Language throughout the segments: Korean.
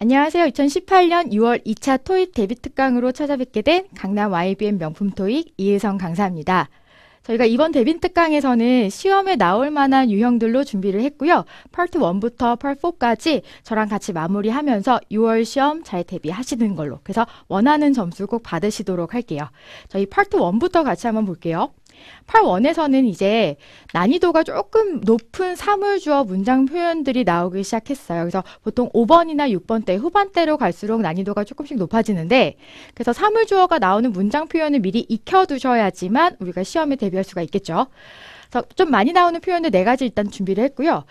안녕하세요. 2018년 6월 2차 토익 데뷔 특강으로 찾아뵙게 된 강남 YBM 명품 토익 이혜성 강사입니다. 저희가 이번 데뷔 특강에서는 시험에 나올 만한 유형들로 준비를 했고요. 파트 1부터 파트 4까지 저랑 같이 마무리하면서 6월 시험 잘 대비하시는 걸로. 그래서 원하는 점수 꼭 받으시도록 할게요. 저희 파트 1부터 같이 한번 볼게요. 파트 1에서는 이제 난이도가 조금 높은 사물주어 문장 표현들이 나오기 시작했어요. 그래서 보통 5번이나 6번대 후반대로 갈수록 난이도가 조금씩 높아지는데, 그래서 사물주어가 나오는 문장 표현을 미리 익혀두셔야지만 우리가 시험에 대비할 수가 있겠죠. 그래서 좀 많이 나오는 표현들 4가지 일단 준비를 했고요.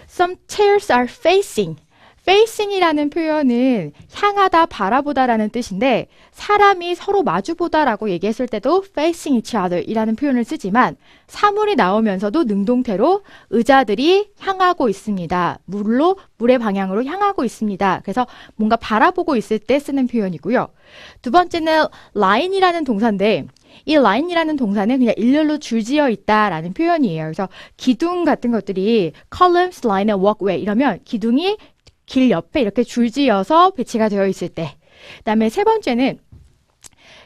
Some chairs are facing. facing이라는 표현은 향하다, 바라보다라는 뜻인데, 사람이 서로 마주보다라고 얘기했을 때도 facing each other 이라는 표현을 쓰지만, 사물이 나오면서도 능동태로 의자들이 향하고 있습니다. 물의 방향으로 향하고 있습니다. 그래서 뭔가 바라보고 있을 때 쓰는 표현이고요. 두 번째는 line이라는 동사인데, 이 line이라는 동사는 그냥 일렬로 줄지어 있다라는 표현이에요. 그래서 기둥 같은 것들이 columns, line, and walkway 이러면 기둥이 길 옆에 이렇게 줄지어서 배치가 되어 있을 때. 그다음에 세 번째는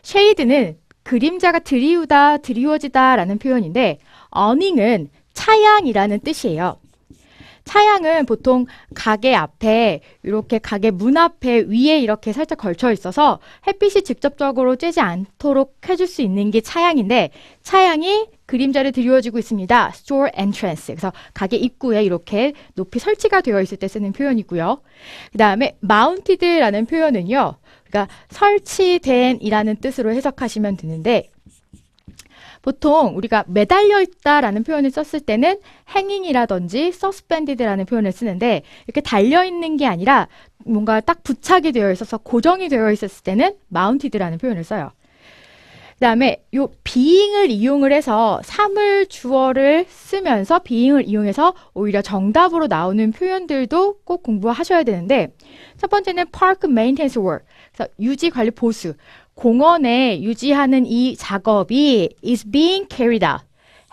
shade는 그림자가 드리우다, 드리워지다 라는 표현인데, awning은 차양이라는 뜻이에요. 차양은 보통 가게 앞에, 이렇게 가게 문 앞에 위에 이렇게 살짝 걸쳐 있어서 햇빛이 직접적으로 쬐지 않도록 해줄 수 있는 게 차양인데, 차양이 그림자를 드리워지고 있습니다. store entrance. 그래서 가게 입구에 이렇게 높이 설치가 되어 있을 때 쓰는 표현이고요. 그 다음에 mounted라는 표현은요, 그러니까 설치된 이라는 뜻으로 해석하시면 되는데, 보통 우리가 매달려 있다라는 표현을 썼을 때는 hanging이라든지 suspended라는 표현을 쓰는데, 이렇게 달려 있는 게 아니라 뭔가 딱 부착이 되어 있어서 고정이 되어 있었을 때는 mounted라는 표현을 써요. 그 다음에 요 being을 이용을 해서 사물 주어를 쓰면서 being을 이용해서 오히려 정답으로 나오는 표현들도 꼭 공부하셔야 되는데, 첫 번째는 park maintenance work. 그래서 유지 관리 보수. 공원에 유지하는 이 작업이 is being carried out.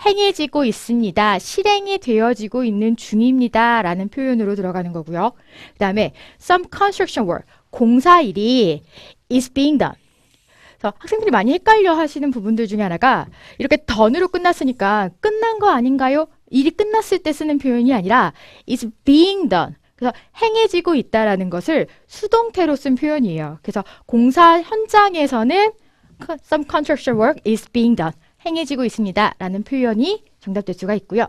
행해지고 있습니다. 실행이 되어지고 있는 중입니다. 라는 표현으로 들어가는 거고요. 그 다음에 some construction work. 공사일이 is being done. 그래서 학생들이 많이 헷갈려 하시는 부분들 중에 하나가, 이렇게 done으로 끝났으니까 끝난 거 아닌가요? 일이 끝났을 때 쓰는 표현이 아니라 is being done. 그래서 행해지고 있다라는 것을 수동태로 쓴 표현이에요. 그래서 공사 현장에서는 some construction work is being done. 행해지고 있습니다. 라는 표현이 정답될 수가 있고요.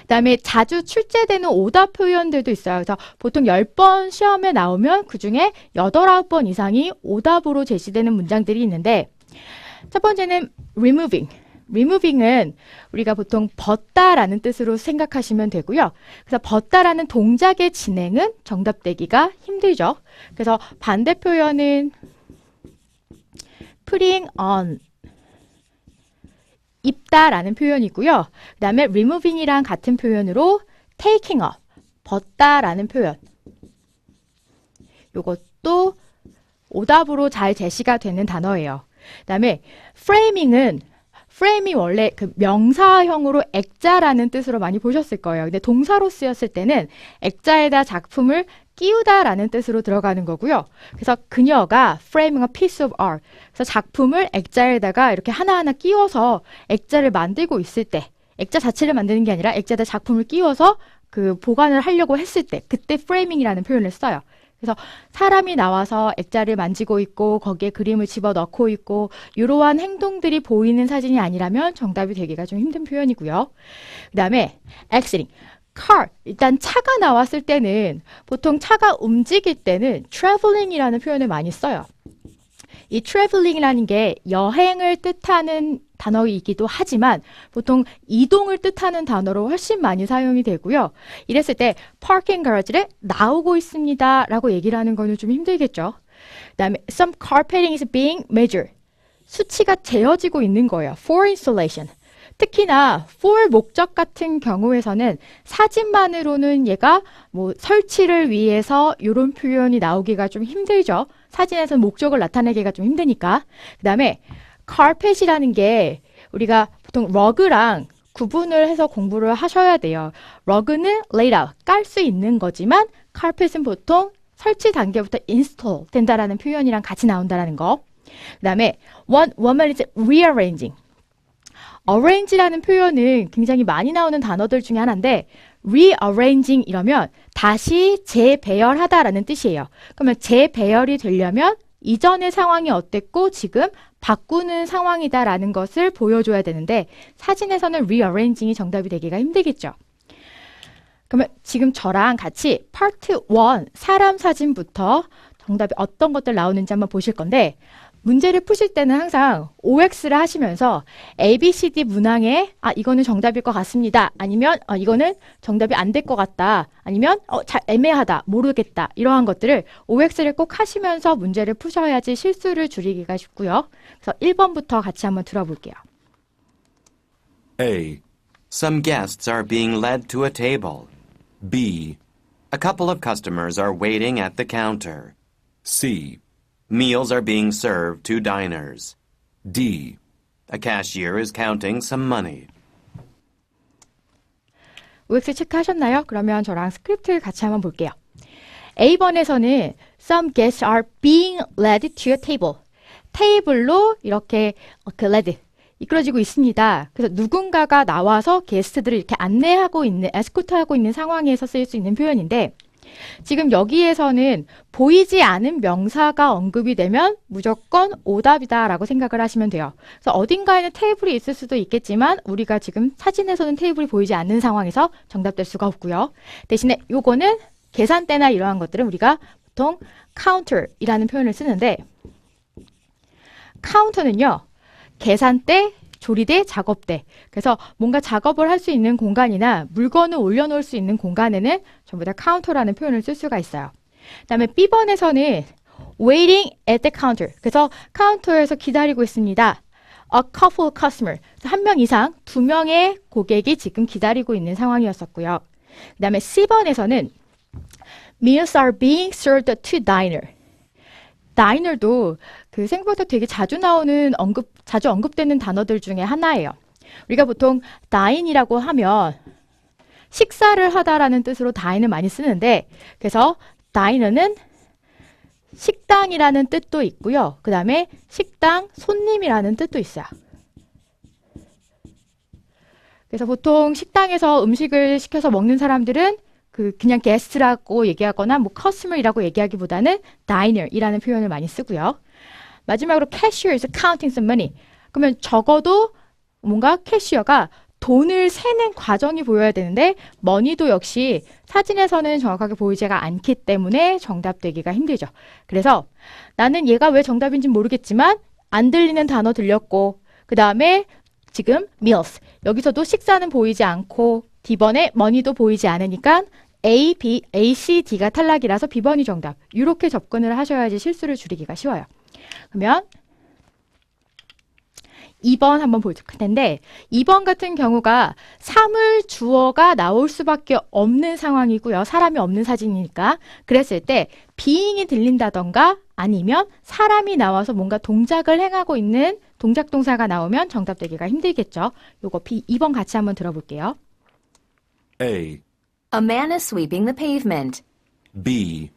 그 다음에 자주 출제되는 오답 표현들도 있어요. 그래서 보통 10번 시험에 나오면 그 중에 8, 9번 이상이 오답으로 제시되는 문장들이 있는데, 첫 번째는 removing. removing은 우리가 보통 벗다라는 뜻으로 생각하시면 되고요. 그래서 벗다라는 동작의 진행은 정답되기가 힘들죠. 그래서 반대 표현은 putting on. 입다라는 표현이고요. 그 다음에 removing이랑 같은 표현으로 taking off, 벗다라는 표현. 이것도 오답으로 잘 제시가 되는 단어예요. 그 다음에 framing은, fram이 원래 그 명사형으로 액자라는 뜻으로 많이 보셨을 거예요. 근데 동사로 쓰였을 때는 액자에다 작품을 끼우다라는 뜻으로 들어가는 거고요. 그래서 그녀가 framing a piece of art. 그래서 작품을 액자에다가 이렇게 하나하나 끼워서 액자를 만들고 있을 때, 액자 자체를 만드는 게 아니라 액자에다 작품을 끼워서 그 보관을 하려고 했을 때, 그때 framing이라는 표현을 써요. 그래서 사람이 나와서 액자를 만지고 있고 거기에 그림을 집어넣고 있고 이러한 행동들이 보이는 사진이 아니라면 정답이 되기가 좀 힘든 표현이고요. 그 다음에 exiting. car. 일단 차가 나왔을 때는 보통 차가 움직일 때는 traveling이라는 표현을 많이 써요. 이 traveling이라는 게 여행을 뜻하는 단어이기도 하지만 보통 이동을 뜻하는 단어로 훨씬 많이 사용이 되고요. 이랬을 때 parking garage를 나오고 있습니다 라고 얘기를 하는 거는 좀 힘들겠죠. 그 다음에 some carpeting is being measured. 수치가 재어지고 있는 거예요. for installation. 특히나 for 목적 같은 경우에서는 사진만으로는 얘가 뭐 설치를 위해서 이런 표현이 나오기가 좀 힘들죠. 사진에서는 목적을 나타내기가 좀 힘드니까. 그 다음에 carpet이라는 게 우리가 보통 rug랑 구분을 해서 공부를 하셔야 돼요. rug는 laid out, 깔 수 있는 거지만 carpet은 보통 설치 단계부터 install 된다라는 표현이랑 같이 나온다라는 거. 그 다음에 one woman is rearranging. arrange라는 표현은 굉장히 많이 나오는 단어들 중에 하나인데 rearranging 이러면 다시 재배열하다라는 뜻이에요. 그러면 재배열이 되려면 이전의 상황이 어땠고 지금 바꾸는 상황이다라는 것을 보여줘야 되는데 사진에서는 rearranging이 정답이 되기가 힘들겠죠. 그러면 지금 저랑 같이 파트 1 사람 사진부터 정답이 어떤 것들 나오는지 한번 보실 건데 문제를 푸실 때는 항상 OX를 하시면서 A, B, C, D 문항에 이거는 정답일 것 같습니다. 아니면 이거는 정답이 안 될 것 같다. 아니면 잘 애매하다. 모르겠다. 이러한 것들을 OX를 꼭 하시면서 문제를 푸셔야지 실수를 줄이기가 쉽고요. 그래서 1번부터 같이 한번 들어볼게요. A. Some guests are being led to a table. B. A couple of customers are waiting at the counter. C. Meals are being served to diners. D. A cashier is counting some money. OX 체크하셨나요? 그러면 저랑 스크립트를 같이 한번 볼게요. A번에서는 Some guests are being led to a table. 테이블로 이렇게 led, 이끌어지고 있습니다. 그래서 누군가가 나와서 게스트들을 이렇게 안내하고 있는, 에스코트하고 있는 상황에서 쓰일 수 있는 표현인데 지금 여기에서는 보이지 않은 명사가 언급이 되면 무조건 오답이다 라고 생각을 하시면 돼요. 그래서 어딘가에는 테이블이 있을 수도 있겠지만 우리가 지금 사진에서는 테이블이 보이지 않는 상황에서 정답될 수가 없고요. 대신에 요거는 계산대나 이러한 것들은 우리가 보통 counter이라는 표현을 쓰는데 카운터는요. 계산대, 조리대, 작업대. 그래서 뭔가 작업을 할 수 있는 공간이나 물건을 올려놓을 수 있는 공간에는 전부 다 카운터라는 표현을 쓸 수가 있어요. 그 다음에 B번에서는 waiting at the counter. 그래서 카운터에서 기다리고 있습니다. A couple of customers. 한 명 이상, 2명의 고객이 지금 기다리고 있는 상황이었었고요. 그 다음에 C번에서는 meals are being served to diner. 다이너도 그 생각보다 되게 자주 나오는 자주 언급되는 단어들 중에 하나예요. 우리가 보통 다인이라고 하면 식사를 하다라는 뜻으로 다인을 많이 쓰는데 그래서 다이너는 식당이라는 뜻도 있고요. 그 다음에 식당 손님이라는 뜻도 있어요. 그래서 보통 식당에서 음식을 시켜서 먹는 사람들은 그냥 게스트라고 얘기하거나 커스터머이라고 얘기하기보다는 diner이라는 표현을 많이 쓰고요. 마지막으로 cashier is counting some money. 그러면 적어도 뭔가 캐시어가 돈을 세는 과정이 보여야 되는데 money도 역시 사진에서는 정확하게 보이지가 않기 때문에 정답되기가 힘들죠. 그래서 나는 얘가 왜 정답인지 모르겠지만 안 들리는 단어 들렸고 그 다음에 지금 meals 여기서도 식사는 보이지 않고 D번에 money도 보이지 않으니까 A, B, A, C, D가 탈락이라서 B번이 정답. 이렇게 접근을 하셔야지 실수를 줄이기가 쉬워요. 그러면 2번 한번 볼 텐데 2번 같은 경우가 사물 주어가 나올 수밖에 없는 상황이고요. 사람이 없는 사진이니까. 그랬을 때 being이 들린다던가 아니면 사람이 나와서 뭔가 동작을 행하고 있는 동작 동사가 나오면 정답되기가 힘들겠죠. 요거 2번 같이 한번 들어볼게요. A. A man is sweeping the pavement. B.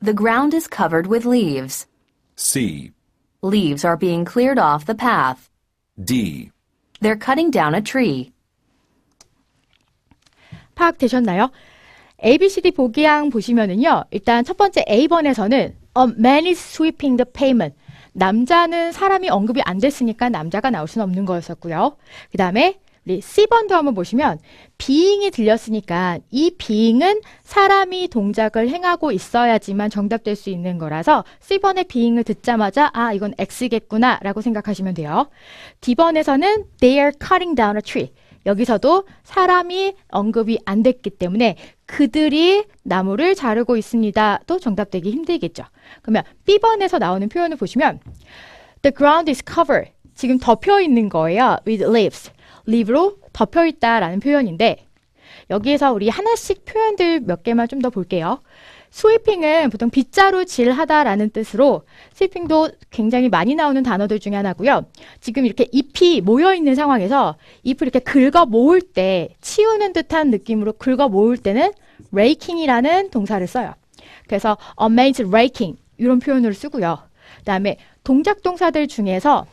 The ground is covered with leaves. C. Leaves are being cleared off the path. D. They're cutting down a tree. 파악되셨나요? A, B, C, D 보기양 보시면은요. 일단 첫 번째 A번에서는 A man is sweeping the pavement. 남자는 사람이 언급이 안 됐으니까 남자가 나올 수는 없는 거였었고요. 그 다음에 우리 C번도 한번 보시면 being이 들렸으니까 이 being은 사람이 동작을 행하고 있어야지만 정답될 수 있는 거라서 C번의 being을 듣자마자 이건 X겠구나 라고 생각하시면 돼요. D번에서는 they are cutting down a tree. 여기서도 사람이 언급이 안 됐기 때문에 그들이 나무를 자르고 있습니다. 또 정답되기 힘들겠죠. 그러면 B번에서 나오는 표현을 보시면 The ground is covered. 지금 덮여 있는 거예요. with leaves. leave로 덮여 있다라는 표현인데 여기에서 우리 하나씩 표현들 몇 개만 좀 더 볼게요. 스위핑은 보통 빗자루 질하다라는 뜻으로 스위핑도 굉장히 많이 나오는 단어들 중에 하나고요. 지금 이렇게 잎이 모여있는 상황에서 잎을 이렇게 긁어 모을 때 치우는 듯한 느낌으로 긁어 모을 때는 raking이라는 동사를 써요. 그래서 a maid's raking 이런 표현을 쓰고요. 그다음에 동작 동사들 중에서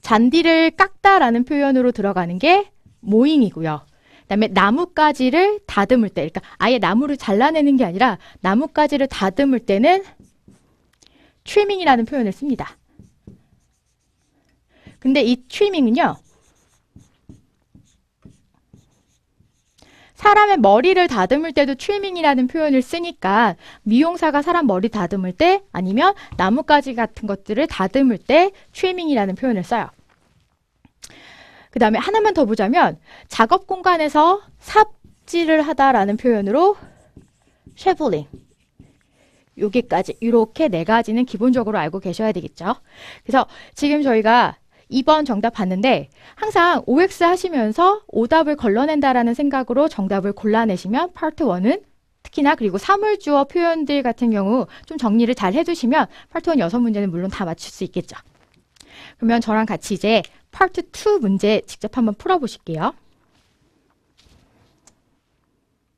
잔디를 깎다라는 표현으로 들어가는 게 mowing이고요. 그다음에 나뭇가지를 다듬을 때, 그러니까 아예 나무를 잘라내는 게 아니라 나뭇가지를 다듬을 때는 trimming이라는 표현을 씁니다. 근데 이 trimming은요, 사람의 머리를 다듬을 때도 trimming이라는 표현을 쓰니까 미용사가 사람 머리 다듬을 때 아니면 나뭇가지 같은 것들을 다듬을 때 trimming이라는 표현을 써요. 그 다음에 하나만 더 보자면 작업 공간에서 삽질을 하다라는 표현으로 shoveling. 여기까지 이렇게 네 가지는 기본적으로 알고 계셔야 되겠죠. 그래서 지금 저희가 2번 정답 봤는데 항상 OX 하시면서 오답을 걸러낸다라는 생각으로 정답을 골라내시면 파트 1은 특히나 그리고 사물주어 표현들 같은 경우 좀 정리를 잘 해두시면 파트 1 6문제는 물론 다 맞출 수 있겠죠. 그러면 저랑 같이 이제 파트 2 문제 직접 한번 풀어보실게요.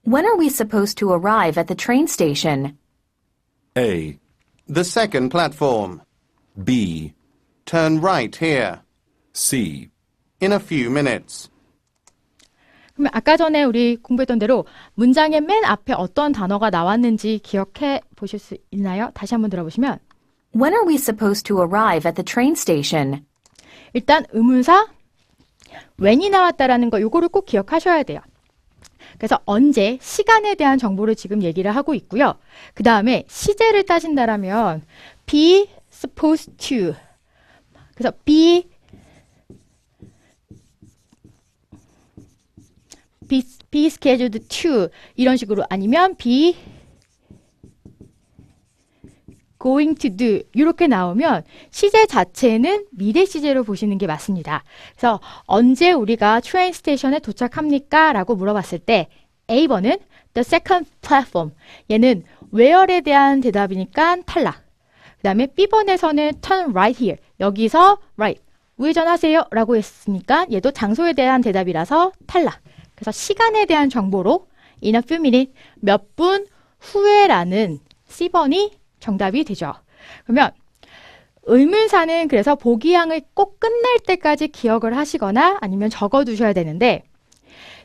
When are we supposed to arrive at the train station? A. The second platform. B. Turn right here. C. In a few minutes. 그러면 아까 전에 우리 공부했던 대로 문장의 맨 앞에 어떤 단어가 나왔는지 기억해 보실 수 있나요? 다시 한번 들어보시면 When are we supposed to arrive at the train station? 일단 의문사 when이 나왔다라는 거 요거를 꼭 기억하셔야 돼요. 그래서 언제, 시간에 대한 정보를 지금 얘기를 하고 있고요. 그 다음에 시제를 따진다라면 be supposed to 그래서 be scheduled to 이런 식으로 아니면 be going to do 이렇게 나오면 시제 자체는 미래 시제로 보시는 게 맞습니다. 그래서 언제 우리가 트레인 스테이션에 도착합니까? 라고 물어봤을 때 A번은 the second platform 얘는 where에 대한 대답이니까 탈락. 그 다음에 B번에서는 turn right here 여기서 right 우회전하세요 라고 했으니까 얘도 장소에 대한 대답이라서 탈락. 그래서 시간에 대한 정보로 in a few minutes 몇 분 후에라는 C번이 정답이 되죠. 그러면 의문사는 그래서 보기항을 꼭 끝날 때까지 기억을 하시거나 아니면 적어두셔야 되는데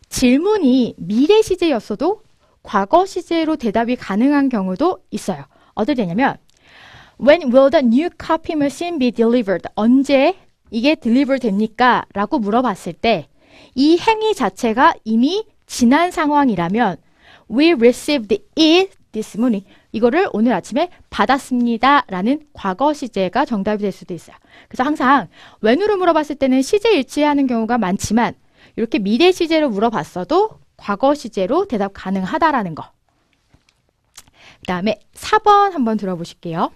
질문이 미래 시제였어도 과거 시제로 대답이 가능한 경우도 있어요. 어떨 때냐면 When will the new copy machine be delivered? 언제 이게 deliver 됩니까? 라고 물어봤을 때 이 행위 자체가 이미 지난 상황이라면 We received it this morning. 이거를 오늘 아침에 받았습니다. 라는 과거 시제가 정답이 될 수도 있어요. 그래서 항상 when으로 물어봤을 때는 시제 일치하는 경우가 많지만 이렇게 미래 시제로 물어봤어도 과거 시제로 대답 가능하다라는 거. 그 다음에 4번 한번 들어보실게요.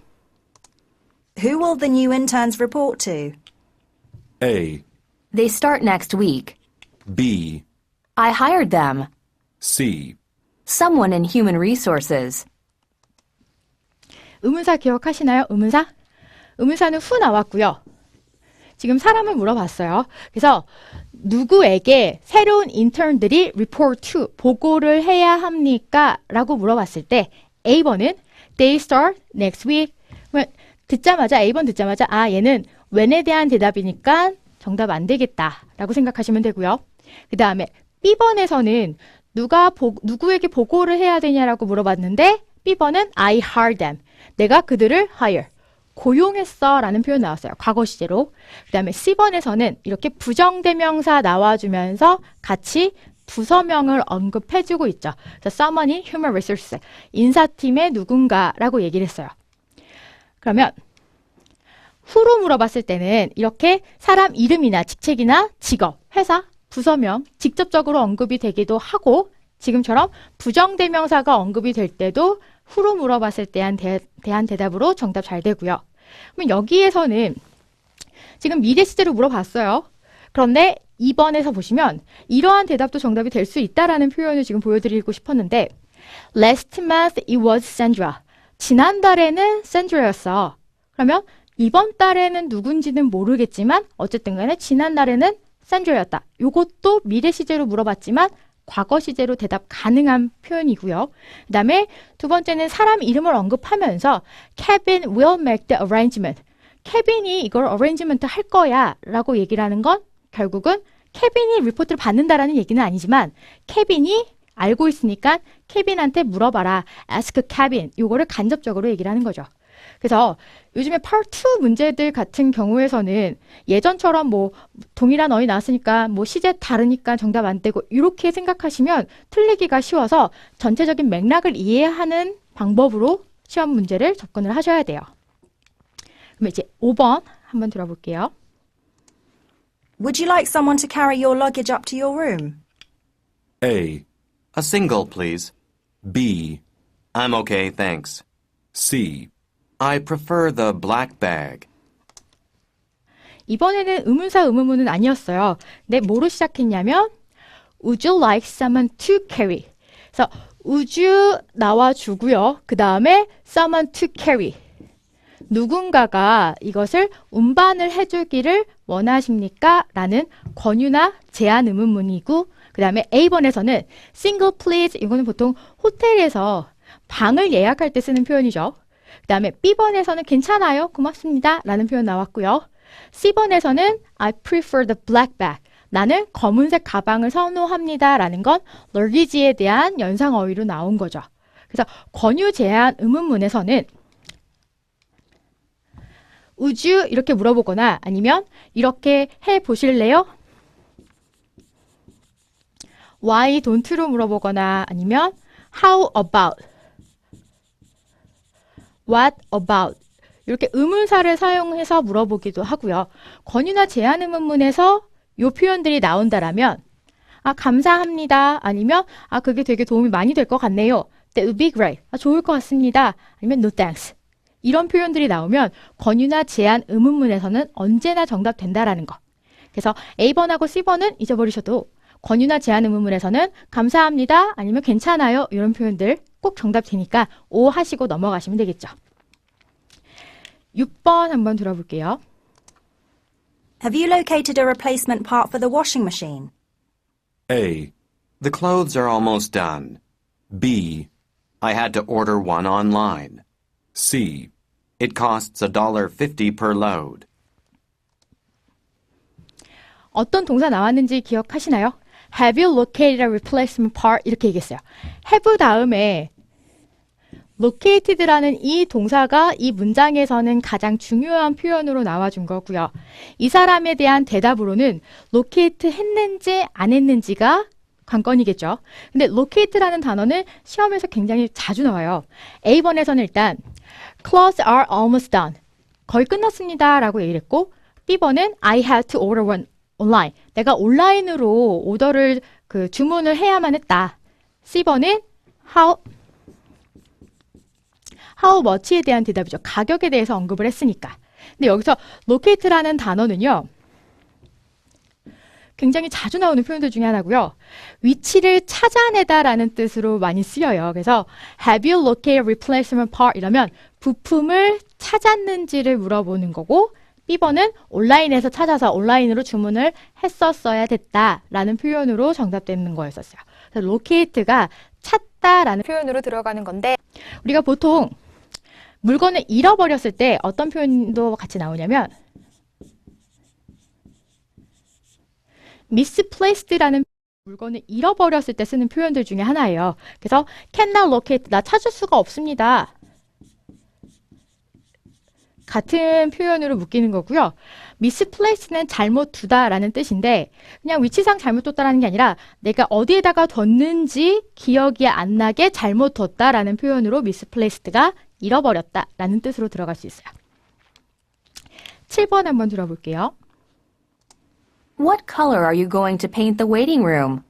Who will the new interns report to? A. They start next week. B. I hired them. C. Someone in human resources. 의문사 기억하시나요? 의문사? 의문사는 who 나왔고요. 지금 사람을 물어봤어요. 그래서 누구에게 새로운 인턴들이 report to, 보고를 해야 합니까? 라고 물어봤을 때 A번은 they start next week. 듣자마자 A번 듣자마자 아 얘는 when에 대한 대답이니까 정답 안 되겠다 라고 생각하시면 되고요. 그 다음에 B번에서는 누구에게 보고를 해야 되냐라고 물어봤는데 B번은 I hired them. 내가 그들을 hire. 고용했어 라는 표현 나왔어요. 과거 시제로. 그 다음에 C번에서는 이렇게 부정대명사 나와주면서 같이 부서명을 언급해주고 있죠. 그래서 someone이 human resources, 인사팀의 누군가라고 얘기를 했어요. 그러면 who로 물어봤을 때는 이렇게 사람 이름이나 직책이나 직업, 회사, 부서명 직접적으로 언급이 되기도 하고 지금처럼 부정대명사가 언급이 될 때도 who로 물어봤을 때한 대한 대답으로 정답 잘 되고요. 그럼 여기에서는 지금 미래 시제로 물어봤어요. 그런데 2번에서 보시면 이러한 대답도 정답이 될 수 있다라는 표현을 지금 보여드리고 싶었는데 Last month it was Sandra. 지난달에는 Sandra였어. 그러면 이번 달에는 누군지는 모르겠지만 어쨌든 간에 지난달에는 Sandra였다. 이것도 미래 시제로 물어봤지만 과거 시제로 대답 가능한 표현이고요. 그 다음에 두 번째는 사람 이름을 언급하면서 Kevin will make the arrangement. 케빈이 이걸 arrangement 할 거야 라고 얘기를 하는 건 결국은 케빈이 리포트를 받는다라는 얘기는 아니지만 케빈이 알고 있으니까 케빈한테 물어봐라. ask Kevin. 이거를 간접적으로 얘기를 하는 거죠. 그래서 요즘에 Part 2 문제들 같은 경우에서는 예전처럼 뭐 동일한 어휘 나왔으니까 뭐 시제 다르니까 정답 안 되고 이렇게 생각하시면 틀리기가 쉬워서 전체적인 맥락을 이해하는 방법으로 시험 문제를 접근을 하셔야 돼요. 그럼 이제 5번 한번 들어볼게요. Would you like someone to carry your luggage up to your room? A single, please. B. I'm okay, thanks. C. I prefer the black bag. 이번에는 의문사 의문문은 아니었어요. 근데 뭐로 시작했냐면 Would you like someone to carry? 그래서 would you 나와주고요. 그 다음에 someone to carry. 누군가가 이것을 운반을 해주기를 원하십니까? 라는 권유나 제안 의문문이고 그 다음에 A번에서는 single please 이거는 보통 호텔에서 방을 예약할 때 쓰는 표현이죠. 그 다음에 B번에서는 괜찮아요. 고맙습니다. 라는 표현 나왔고요. C번에서는 I prefer the black bag. 나는 검은색 가방을 선호합니다. 라는 건 luggage에 대한 연상 어휘로 나온 거죠. 그래서 권유 제안 의문문에서는 would you 이렇게 물어보거나 아니면 이렇게 해보실래요? Why don't로 물어보거나 아니면 how about, what about 이렇게 의문사를 사용해서 물어보기도 하고요. 권유나 제안 의문문에서 이 표현들이 나온다라면 감사합니다. 아니면 그게 되게 도움이 많이 될 것 같네요. That would be great. 좋을 것 같습니다. 아니면 no thanks. 이런 표현들이 나오면 권유나 제안 의문문에서는 언제나 정답 된다라는 거. 그래서 A번하고 C번은 잊어버리셔도 권유나 제안 의문문에서는 감사합니다. 아니면 괜찮아요. 이런 표현들 꼭 정답 되니까 O 하시고 넘어가시면 되겠죠. 6번 한번 들어볼게요. Have you located a replacement part for the washing machine? A. The clothes are almost done. B. I had to order one online. C. It costs $1.50 per load. 어떤 동사 나왔는지 기억하시나요? Have you located a replacement part? 이렇게 얘기했어요. have 다음에 located라는 이 동사가 이 문장에서는 가장 중요한 표현으로 나와준 거고요. 이 사람에 대한 대답으로는 locate 했는지 안 했는지가 관건이겠죠. 근데 locate라는 단어는 시험에서 굉장히 자주 나와요. A번에서는 일단 clothes are almost done. 거의 끝났습니다. 라고 얘기를 했고 B번은 I had to order one online. 내가 온라인으로 오더를 주문을 해야만 했다. C번은 how much에 대한 대답이죠. 가격에 대해서 언급을 했으니까. 근데 여기서 locate라는 단어는요. 굉장히 자주 나오는 표현들 중에 하나고요. 위치를 찾아내다라는 뜻으로 많이 쓰여요. 그래서 have you located replacement part? 이러면 부품을 찾았는지를 물어보는 거고 B번은 온라인에서 찾아서 온라인으로 주문을 했었어야 됐다라는 표현으로 정답되는 거였었어요. 그래서 locate가 찾다라는 표현으로 들어가는 건데 우리가 보통 물건을 잃어버렸을 때 어떤 표현도 같이 나오냐면 misplaced라는 물건을 잃어버렸을 때 쓰는 표현들 중에 하나예요. 그래서 cannot locate, 나 찾을 수가 없습니다. 같은 표현으로 묶이는 거고요. misplace는 잘못 두다라는 뜻인데 그냥 위치상 잘못 뒀다라는 게 아니라 내가 어디에다가 뒀는지 기억이 안 나게 잘못 뒀다라는 표현으로 misplaced가 잃어버렸다라는 뜻으로 들어갈 수 있어요. 7번 한번 들어볼게요. What color are you going to paint the waiting room?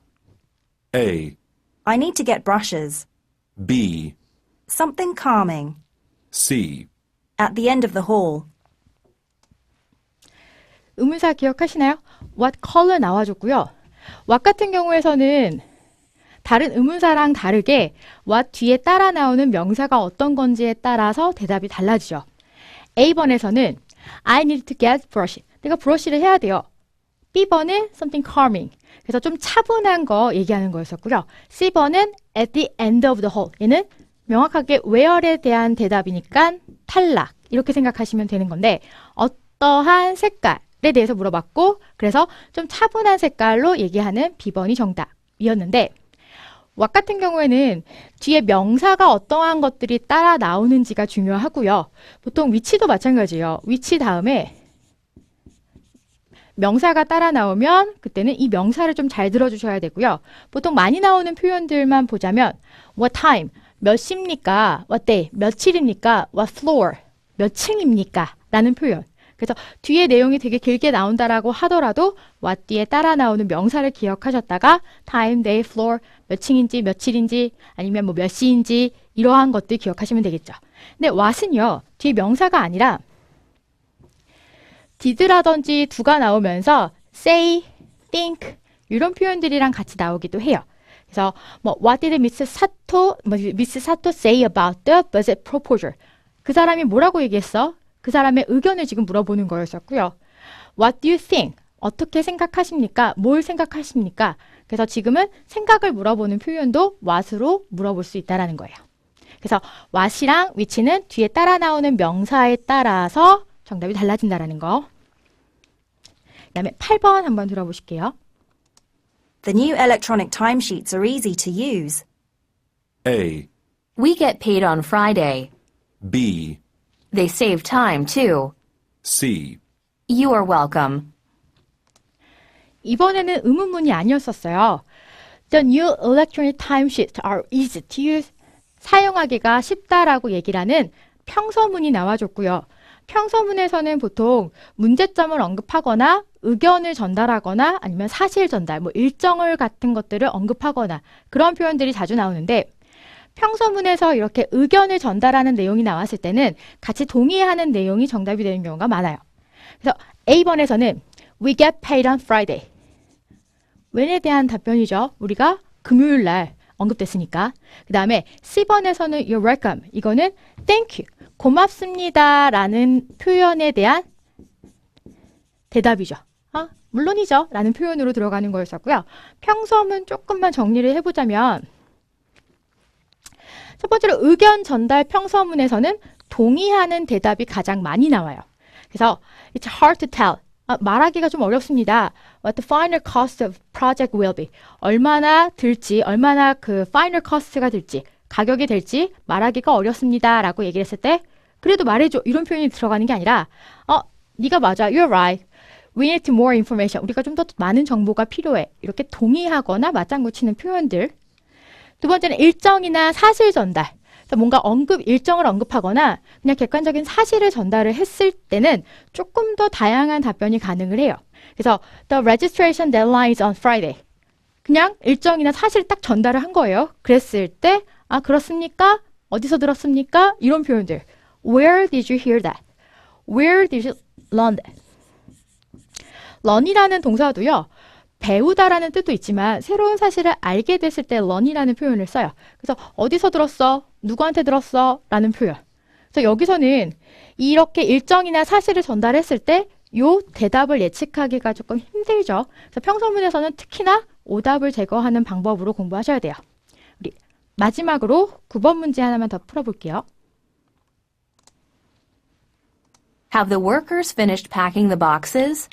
A. I need to get brushes. B. Something calming. C. At the end of the hall. 의문사 기억하시나요? What color 나와줬고요. What 같은 경우에서는 다른 의문사랑 다르게 what 뒤에 따라 나오는 명사가 어떤 건지에 따라서 대답이 달라지죠. A번에서는 I need to get brush. 내가 브러쉬를 해야 돼요. B번은 something calming. 그래서 좀 차분한 거 얘기하는 거였었고요. C번은 at the end of the hall. 얘는 명확하게 where에 대한 대답이니까 탈락. 이렇게 생각하시면 되는 건데 어떠한 색깔에 대해서 물어봤고 그래서 좀 차분한 색깔로 얘기하는 B번이 정답이었는데 what 같은 경우에는 뒤에 명사가 어떠한 것들이 따라 나오는지가 중요하고요. 보통 위치도 마찬가지예요. 위치 다음에 명사가 따라 나오면 그때는 이 명사를 좀 잘 들어주셔야 되고요. 보통 많이 나오는 표현들만 보자면 what time, 몇 시입니까? what day, 며칠입니까? what floor, 몇 층입니까? 라는 표현. 그래서 뒤에 내용이 되게 길게 나온다라고 하더라도 what 뒤에 따라 나오는 명사를 기억하셨다가 time, day, floor, 몇 층인지 며칠인지 아니면 뭐 몇 시인지 이러한 것들 기억하시면 되겠죠. 근데 what은요. 뒤에 명사가 아니라 did라든지 do가 나오면서 say, think 이런 표현들이랑 같이 나오기도 해요. 그래서 뭐 what did Miss Sato say about the budget proposal? 그 사람이 뭐라고 얘기했어? 그 사람의 의견을 지금 물어보는 거였었고요. What do you think? 어떻게 생각하십니까? 뭘 생각하십니까? 그래서 지금은 생각을 물어보는 표현도 what으로 물어볼 수 있다는 거예요. 그래서 what이랑 which는 뒤에 따라 나오는 명사에 따라서 정답이 달라진다는 거. 그 다음에 8번 한번 들어보실게요. The new electronic timesheets are easy to use. A, We get paid on Friday. B, They save time, too. C. You are welcome. 이번에는 의문문이 아니었었어요. The new electronic timesheets are easy to use. 사용하기가 쉽다라고 얘기를 하는 평서문이 나와줬고요. 평서문에서는 보통 문제점을 언급하거나 의견을 전달하거나 아니면 사실 전달, 뭐 일정을 같은 것들을 언급하거나 그런 표현들이 자주 나오는데 평서문에서 이렇게 의견을 전달하는 내용이 나왔을 때는 같이 동의하는 내용이 정답이 되는 경우가 많아요. 그래서 A번에서는 We get paid on Friday. when에 대한 답변이죠. 우리가 금요일 날 언급됐으니까. 그 다음에 C번에서는 You're welcome. 이거는 Thank you. 고맙습니다 라는 표현에 대한 대답이죠. 물론이죠 라는 표현으로 들어가는 거였었고요. 평서문 조금만 정리를 해보자면 첫 번째로 의견 전달 평서문에서는 동의하는 대답이 가장 많이 나와요. 그래서 It's hard to tell. 말하기가 좀 어렵습니다. What the final cost of project will be. 얼마나 들지, 얼마나 그 final cost가 들지, 가격이 될지 말하기가 어렵습니다 라고 얘기를 했을 때 그래도 말해줘 이런 표현이 들어가는 게 아니라 네가 맞아. You're right. We need more information. 우리가 좀 더 많은 정보가 필요해. 이렇게 동의하거나 맞장구 치는 표현들. 두 번째는 일정이나 사실 전달. 뭔가 일정을 언급하거나 그냥 객관적인 사실을 전달을 했을 때는 조금 더 다양한 답변이 가능을 해요. 그래서 The registration deadline is on Friday. 그냥 일정이나 사실을 딱 전달을 한 거예요. 그랬을 때 그렇습니까? 어디서 들었습니까? 이런 표현들. Where did you hear that? Where did you learn that? learn이라는 동사도요. 배우다라는 뜻도 있지만 새로운 사실을 알게 됐을 때 learn이라는 표현을 써요. 그래서 어디서 들었어? 누구한테 들었어? 라는 표현. 그래서 여기서는 이렇게 일정이나 사실을 전달했을 때 요 대답을 예측하기가 조금 힘들죠. 그래서 평서문에서는 특히나 오답을 제거하는 방법으로 공부하셔야 돼요. 우리 마지막으로 9번 문제 하나만 더 풀어볼게요. Have the workers finished packing the boxes?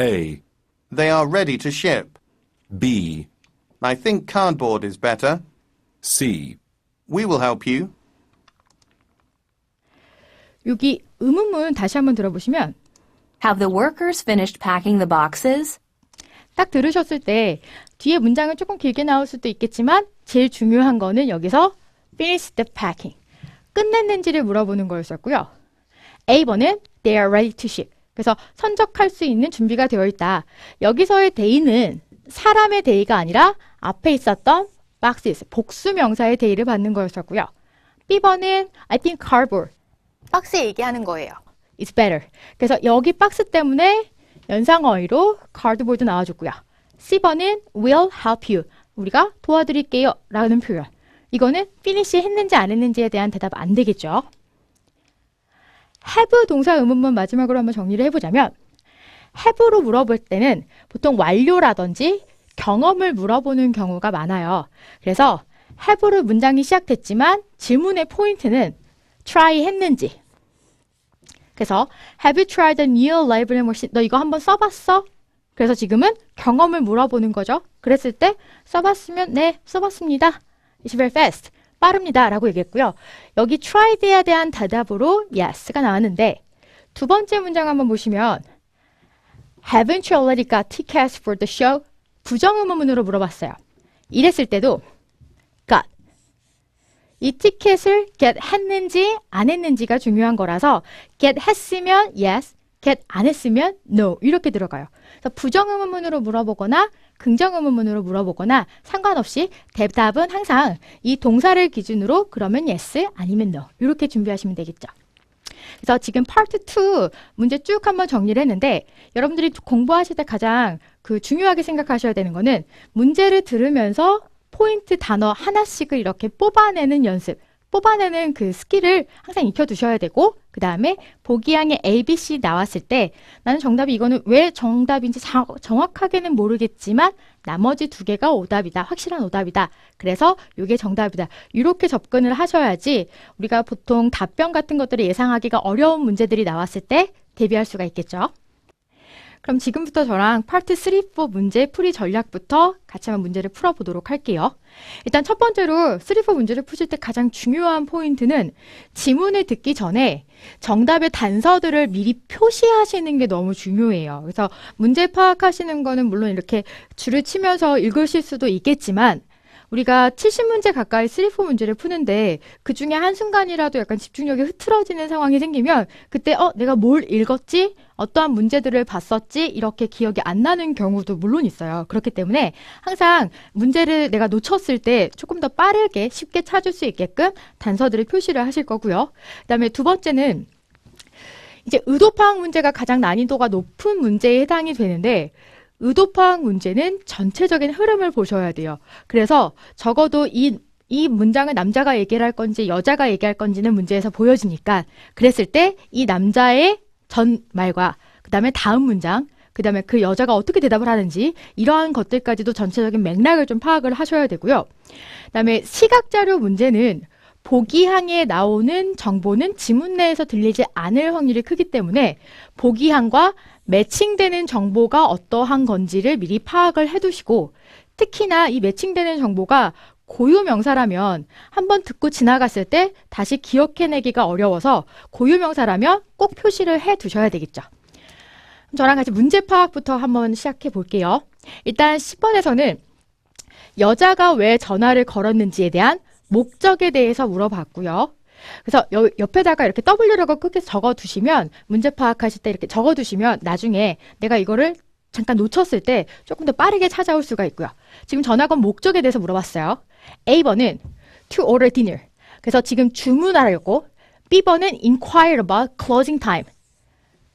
A, They are ready to ship. B, I think cardboard is better. C. We will help you. 여기 의문문 다시 한번 들어보시면 Have the workers finished packing the boxes? 딱 들으셨을 때 뒤에 문장은 조금 길게 나올 수도 있겠지만 제일 중요한 거는 여기서 finish the packing. 끝냈는지를 물어보는 거였었고요. A번은 they are ready to ship. 그래서 선적할 수 있는 준비가 되어 있다. 여기서의 they는 사람의 they가 아니라 앞에 있었던 boxes, 복수 명사의 they를 받는 거였었고요. B번은 I think cardboard. 박스 얘기하는 거예요. It's better. 그래서 여기 박스 때문에 연상어휘로 cardboard 나와줬고요. C번은 will help you. 우리가 도와드릴게요 라는 표현. 이거는 finish 했는지 안 했는지에 대한 대답 안 되겠죠. have 동사 의문문 마지막으로 한번 정리를 해보자면 have로 물어볼 때는 보통 완료라든지 경험을 물어보는 경우가 많아요. 그래서 have로 문장이 시작됐지만 질문의 포인트는 try 했는지. 그래서 have you tried a new labeling machine? 너 이거 한번 써봤어? 그래서 지금은 경험을 물어보는 거죠. 그랬을 때 써봤으면 네, 써봤습니다. It's very fast. 빠릅니다. 라고 얘기했고요. 여기 tried에 대한 대답으로 yes가 나왔는데 두 번째 문장 한번 보시면 Haven't you already got tickets for the show? 부정의문문으로 물어봤어요. 이랬을 때도 got. 이 티켓을 get 했는지 안 했는지가 중요한 거라서 get 했으면 yes, get 안 했으면 no 이렇게 들어가요. 그래서 부정의문문으로 물어보거나 긍정의문문으로 물어보거나 상관없이 대답은 항상 이 동사를 기준으로 그러면 yes 아니면 no 이렇게 준비하시면 되겠죠. 그래서 지금 파트 2 문제 쭉 한번 정리를 했는데 여러분들이 공부하실 때 가장 중요하게 생각하셔야 되는 거는 문제를 들으면서 포인트 단어 하나씩을 이렇게 뽑아내는 연습, 뽑아내는 그 스킬을 항상 익혀두셔야 되고 그 다음에 보기양의 A, B, C 나왔을 때 나는 정답이 이거는 왜 정답인지 정확하게는 모르겠지만 나머지 두 개가 오답이다. 확실한 오답이다. 그래서 이게 정답이다. 이렇게 접근을 하셔야지 우리가 보통 답변 같은 것들을 예상하기가 어려운 문제들이 나왔을 때 대비할 수가 있겠죠. 그럼 지금부터 저랑 파트 3, 4 문제 풀이 전략부터 같이 한번 문제를 풀어보도록 할게요. 일단 첫 번째로 3, 4 문제를 푸실 때 가장 중요한 포인트는 지문을 듣기 전에 정답의 단서들을 미리 표시하시는 게 너무 중요해요. 그래서 문제 파악하시는 거는 물론 이렇게 줄을 치면서 읽으실 수도 있겠지만 우리가 70문제 가까이 3, 4 문제를 푸는데 그중에 한순간이라도 약간 집중력이 흐트러지는 상황이 생기면 그때 내가 뭘 읽었지? 어떠한 문제들을 봤었지? 이렇게 기억이 안 나는 경우도 물론 있어요. 그렇기 때문에 항상 문제를 내가 놓쳤을 때 조금 더 빠르게 쉽게 찾을 수 있게끔 단서들을 표시를 하실 거고요. 그다음에 두 번째는 이제 의도 파악 문제가 가장 난이도가 높은 문제에 해당이 되는데 의도 파악 문제는 전체적인 흐름을 보셔야 돼요. 그래서 적어도 이 문장을 남자가 얘기를 할 건지 여자가 얘기할 건지는 문제에서 보여지니까 그랬을 때 이 남자의 전 말과 그 다음에 다음 문장 그 다음에 그 여자가 어떻게 대답을 하는지 이러한 것들까지도 전체적인 맥락을 좀 파악을 하셔야 되고요. 그 다음에 시각자료 문제는 보기항에 나오는 정보는 지문 내에서 들리지 않을 확률이 크기 때문에 보기항과 매칭되는 정보가 어떠한 건지를 미리 파악을 해두시고 특히나 이 매칭되는 정보가 고유명사라면 한번 듣고 지나갔을 때 다시 기억해내기가 어려워서 고유명사라면 꼭 표시를 해두셔야 되겠죠. 저랑 같이 문제 파악부터 한번 시작해 볼게요. 일단 10번에서는 여자가 왜 전화를 걸었는지에 대한 목적에 대해서 물어봤고요. 그래서 옆에다가 이렇게 W라고 끝에 적어두시면 문제 파악하실 때 이렇게 적어두시면 나중에 내가 이거를 잠깐 놓쳤을 때 조금 더 빠르게 찾아올 수가 있고요. 지금 전화 건 목적에 대해서 물어봤어요. A번은 to order dinner. 그래서 지금 주문하려고. B번은 inquire about closing time.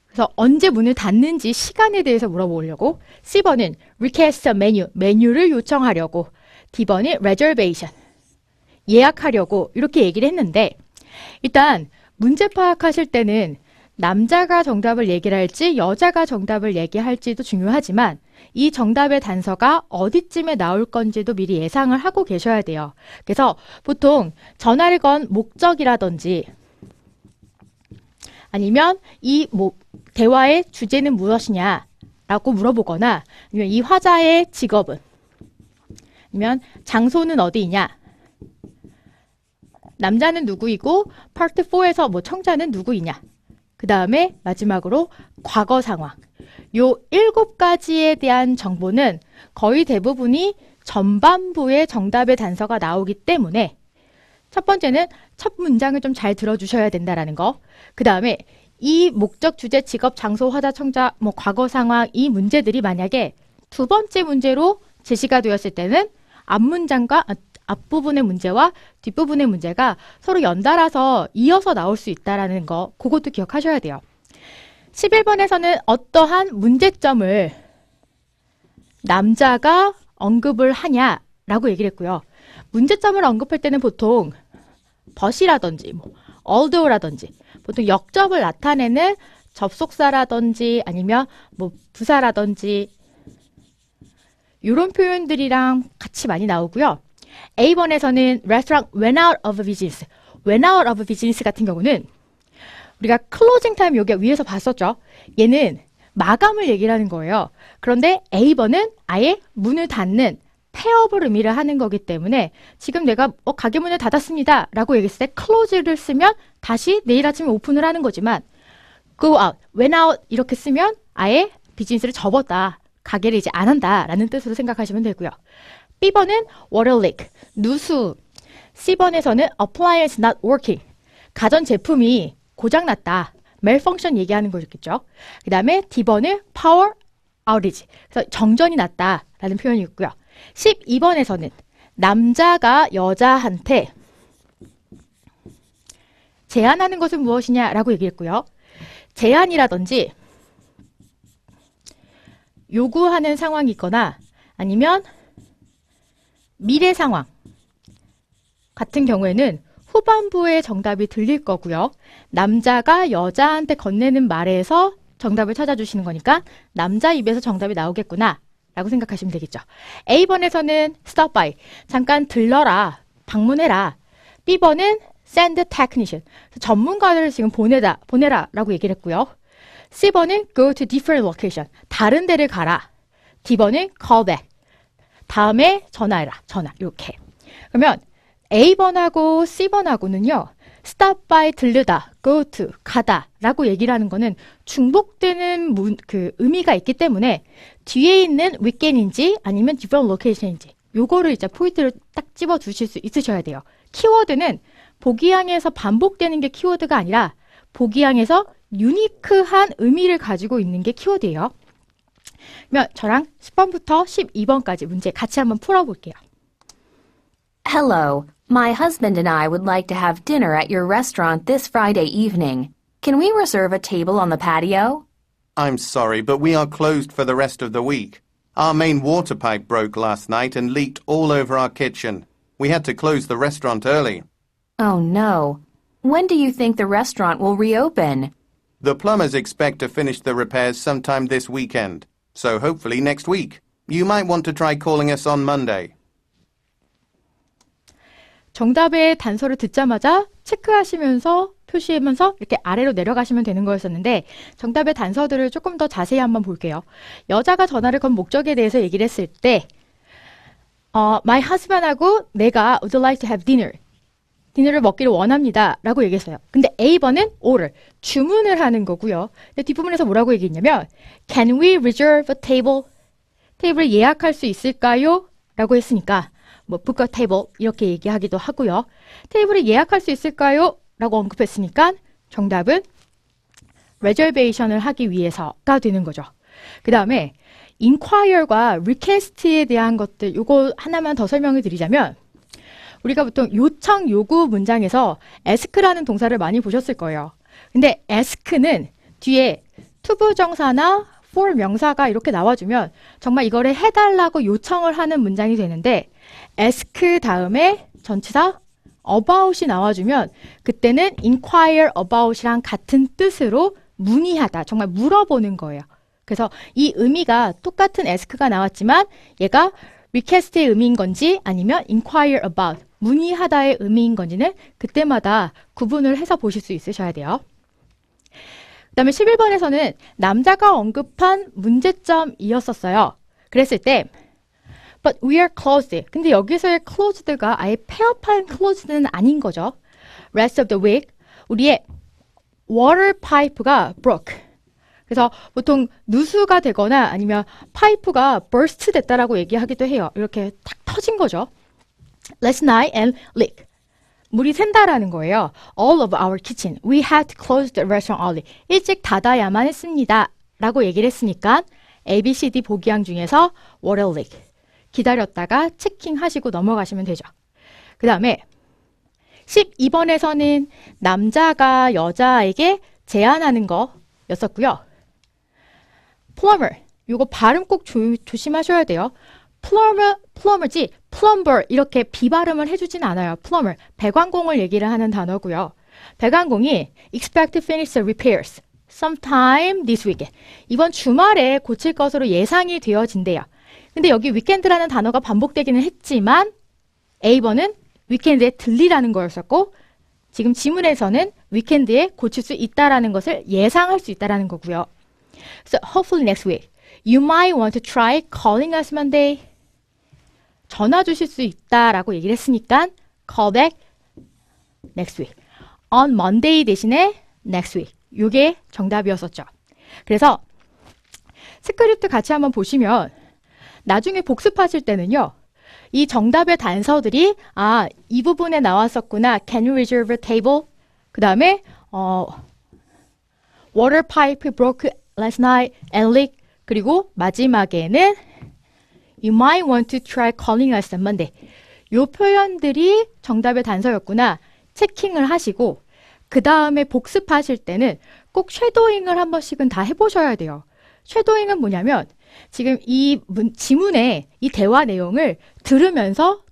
그래서 언제 문을 닫는지 시간에 대해서 물어보려고. C번은 request a menu. 메뉴를 요청하려고. D번은 reservation. 예약하려고 이렇게 얘기를 했는데 일단 문제 파악하실 때는 남자가 정답을 얘기를 할지 여자가 정답을 얘기할지도 중요하지만 이 정답의 단서가 어디쯤에 나올 건지도 미리 예상을 하고 계셔야 돼요. 그래서 보통 전화를 건 목적이라든지 아니면 이 대화의 주제는 무엇이냐라고 물어보거나 아니면 이 화자의 직업은 아니면 장소는 어디이냐 남자는 누구이고 파트 4에서 청자는 누구이냐 그 다음에 마지막으로 과거 상황 요 7가지에 대한 정보는 거의 대부분이 전반부의 정답의 단서가 나오기 때문에 첫 번째는 첫 문장을 좀 잘 들어주셔야 된다라는 거. 그 다음에 이 목적, 주제, 직업, 장소, 화자, 청자, 과거 상황 이 문제들이 만약에 두 번째 문제로 제시가 되었을 때는 앞부분의 문제와 뒷부분의 문제가 서로 연달아서 이어서 나올 수 있다는 거 그것도 기억하셔야 돼요. 11번에서는 어떠한 문제점을 남자가 언급을 하냐라고 얘기를 했고요. 문제점을 언급할 때는 보통 but이라든지 although라든지 보통 역접을 나타내는 접속사라든지 아니면 뭐 부사라든지 이런 표현들이랑 같이 많이 나오고요. A번에서는 restaurant went out of business. went out of business 같은 경우는 우리가 closing time 여기 위에서 봤었죠. 얘는 마감을 얘기를 하는 거예요. 그런데 A번은 아예 문을 닫는 폐업을 의미를 하는 거기 때문에 지금 내가 가게 문을 닫았습니다 라고 얘기했을 때 close를 쓰면 다시 내일 아침에 오픈을 하는 거지만 go out, went out 이렇게 쓰면 아예 비즈니스를 접었다. 가게를 이제 안 한다 라는 뜻으로 생각하시면 되고요. B번은 water leak, 누수. C번에서는 appliance not working, 가전제품이 고장났다. malfunction 얘기하는 거겠죠. 그 다음에 D번은 power outage, 그래서 정전이 났다 라는 표현이 있고요. 12번에서는 남자가 여자한테 제안하는 것은 무엇이냐라고 얘기했고요. 제안이라든지 요구하는 상황이 있거나 아니면 미래 상황 같은 경우에는 후반부에 정답이 들릴 거고요. 남자가 여자한테 건네는 말에서 정답을 찾아주시는 거니까 남자 입에서 정답이 나오겠구나 라고 생각하시면 되겠죠. A번에서는 stop by, 잠깐 들러라, 방문해라. B번은 send technician, 전문가를 지금 보내라 라고 얘기를 했고요. C번은 go to different location, 다른 데를 가라. D번은 call back, 다음에 전화해라, 전화. 이렇게. 그러면 A번하고 C번하고는요, stop by, 들르다, go to, 가다 라고 얘기를 하는 거는 중복되는 의미가 있기 때문에 뒤에 있는 weekend인지 아니면 different location인지 요거를 이제 포인트를 딱 집어 두실 수 있으셔야 돼요. 키워드는 보기항에서 반복되는 게 키워드가 아니라 보기항에서 유니크한 의미를 가지고 있는 게 키워드예요. 그러면 저랑 10번부터 12번까지 문제 같이 한번 풀어볼게요. Hello, my husband and I would like to have dinner at your restaurant this Friday evening. Can we reserve a table on the patio? I'm sorry, but we are closed for the rest of the week. Our main water pipe broke last night and leaked all over our kitchen. We had to close the restaurant early. Oh no. When do you think the restaurant will reopen? The plumbers expect to finish the repairs sometime this weekend, so hopefully next week. You might want to try calling us on Monday. 정답의 단서를 듣자마자 체크하시면서 표시하면서 이렇게 아래로 내려가시면 되는 거였었는데 정답의 단서들을 조금 더 자세히 한번 볼게요. 여자가 전화를 건 목적에 대해서 얘기를 했을 때 My husband하고 내가 would like to have dinner. 디너를 먹기를 원합니다. 라고 얘기했어요. 근데 A번은 order, 주문을 하는 거고요. 근데 뒷부분에서 뭐라고 얘기했냐면 Can we reserve a table? 테이블을 예약할 수 있을까요? 라고 했으니까 뭐 book a table 이렇게 얘기하기도 하고요. 테이블을 예약할 수 있을까요? 라고 언급했으니까 정답은 reservation을 하기 위해서가 되는 거죠. 그 다음에 inquire과 request에 대한 것들 요거 하나만 더 설명을 드리자면 우리가 보통 요청 요구 문장에서 ask라는 동사를 많이 보셨을 거예요. 근데 ask는 뒤에 투부정사나 for 명사가 이렇게 나와주면 정말 이거를 해달라고 요청을 하는 문장이 되는데 ask 다음에 전치사 about이 나와주면 그때는 inquire about이랑 같은 뜻으로 문의하다, 정말 물어보는 거예요. 그래서 이 의미가 똑같은 ask가 나왔지만 얘가 request의 의미인 건지 아니면 inquire about, 문의하다의 의미인 건지는 그때마다 구분을 해서 보실 수 있으셔야 돼요. 그 다음에 11번에서는 남자가 언급한 문제점이었었어요. 그랬을 때 But we are closed. 근데 여기서의 closed가 아예 폐업한 closed는 아닌 거죠. Rest of the week, 우리의 water pipe가 broke. 그래서 보통 누수가 되거나 아니면 파이프가 burst 됐다라고 얘기하기도 해요. 이렇게 탁 터진 거죠. Last night and leak. 물이 샌다라는 거예요. All of our kitchen. We had to close the restaurant early. 일찍 닫아야만 했습니다. 라고 얘기를 했으니까 A, B, C, D 보기항 중에서 water leak. 기다렸다가 체킹하시고 넘어가시면 되죠. 그 다음에 12번에서는 남자가 여자에게 제안하는 거였었고요. plumber, 이거 발음 꼭 조심하셔야 돼요. plumber지 plumber 이렇게 비발음을 해주진 않아요. plumber, 배관공을 얘기를 하는 단어고요. 배관공이 expect to finish the repairs sometime this weekend. 이번 주말에 고칠 것으로 예상이 되어진대요. 근데 여기 weekend라는 단어가 반복되기는 했지만 A번은 위켄드에 들리라는 거였었고 지금 지문에서는 위켄드에 고칠 수 있다라는 것을 예상할 수 있다라는 거고요. So hopefully next week, you might want to try calling us Monday. 전화 주실 수 있다라고 얘기를 했으니까 call back next week. On Monday 대신에 next week. 이게 정답이었었죠. 그래서 스크립트 같이 한번 보시면 나중에 복습하실 때는요. 이 정답의 단서들이 이 부분에 나왔었구나. Can you reserve a table? 그 다음에 water pipe broke last night and leak. 그리고 마지막에는 you might want to try calling us on Monday. 요 표현들이 정답의 단서였구나. 체킹을 하시고 그 다음에 복습하실 때는 꼭 쉐도잉을 한 번씩은 다 해보셔야 돼요. 쉐도잉은 뭐냐면 지금 이 지문의 이 대화 내용을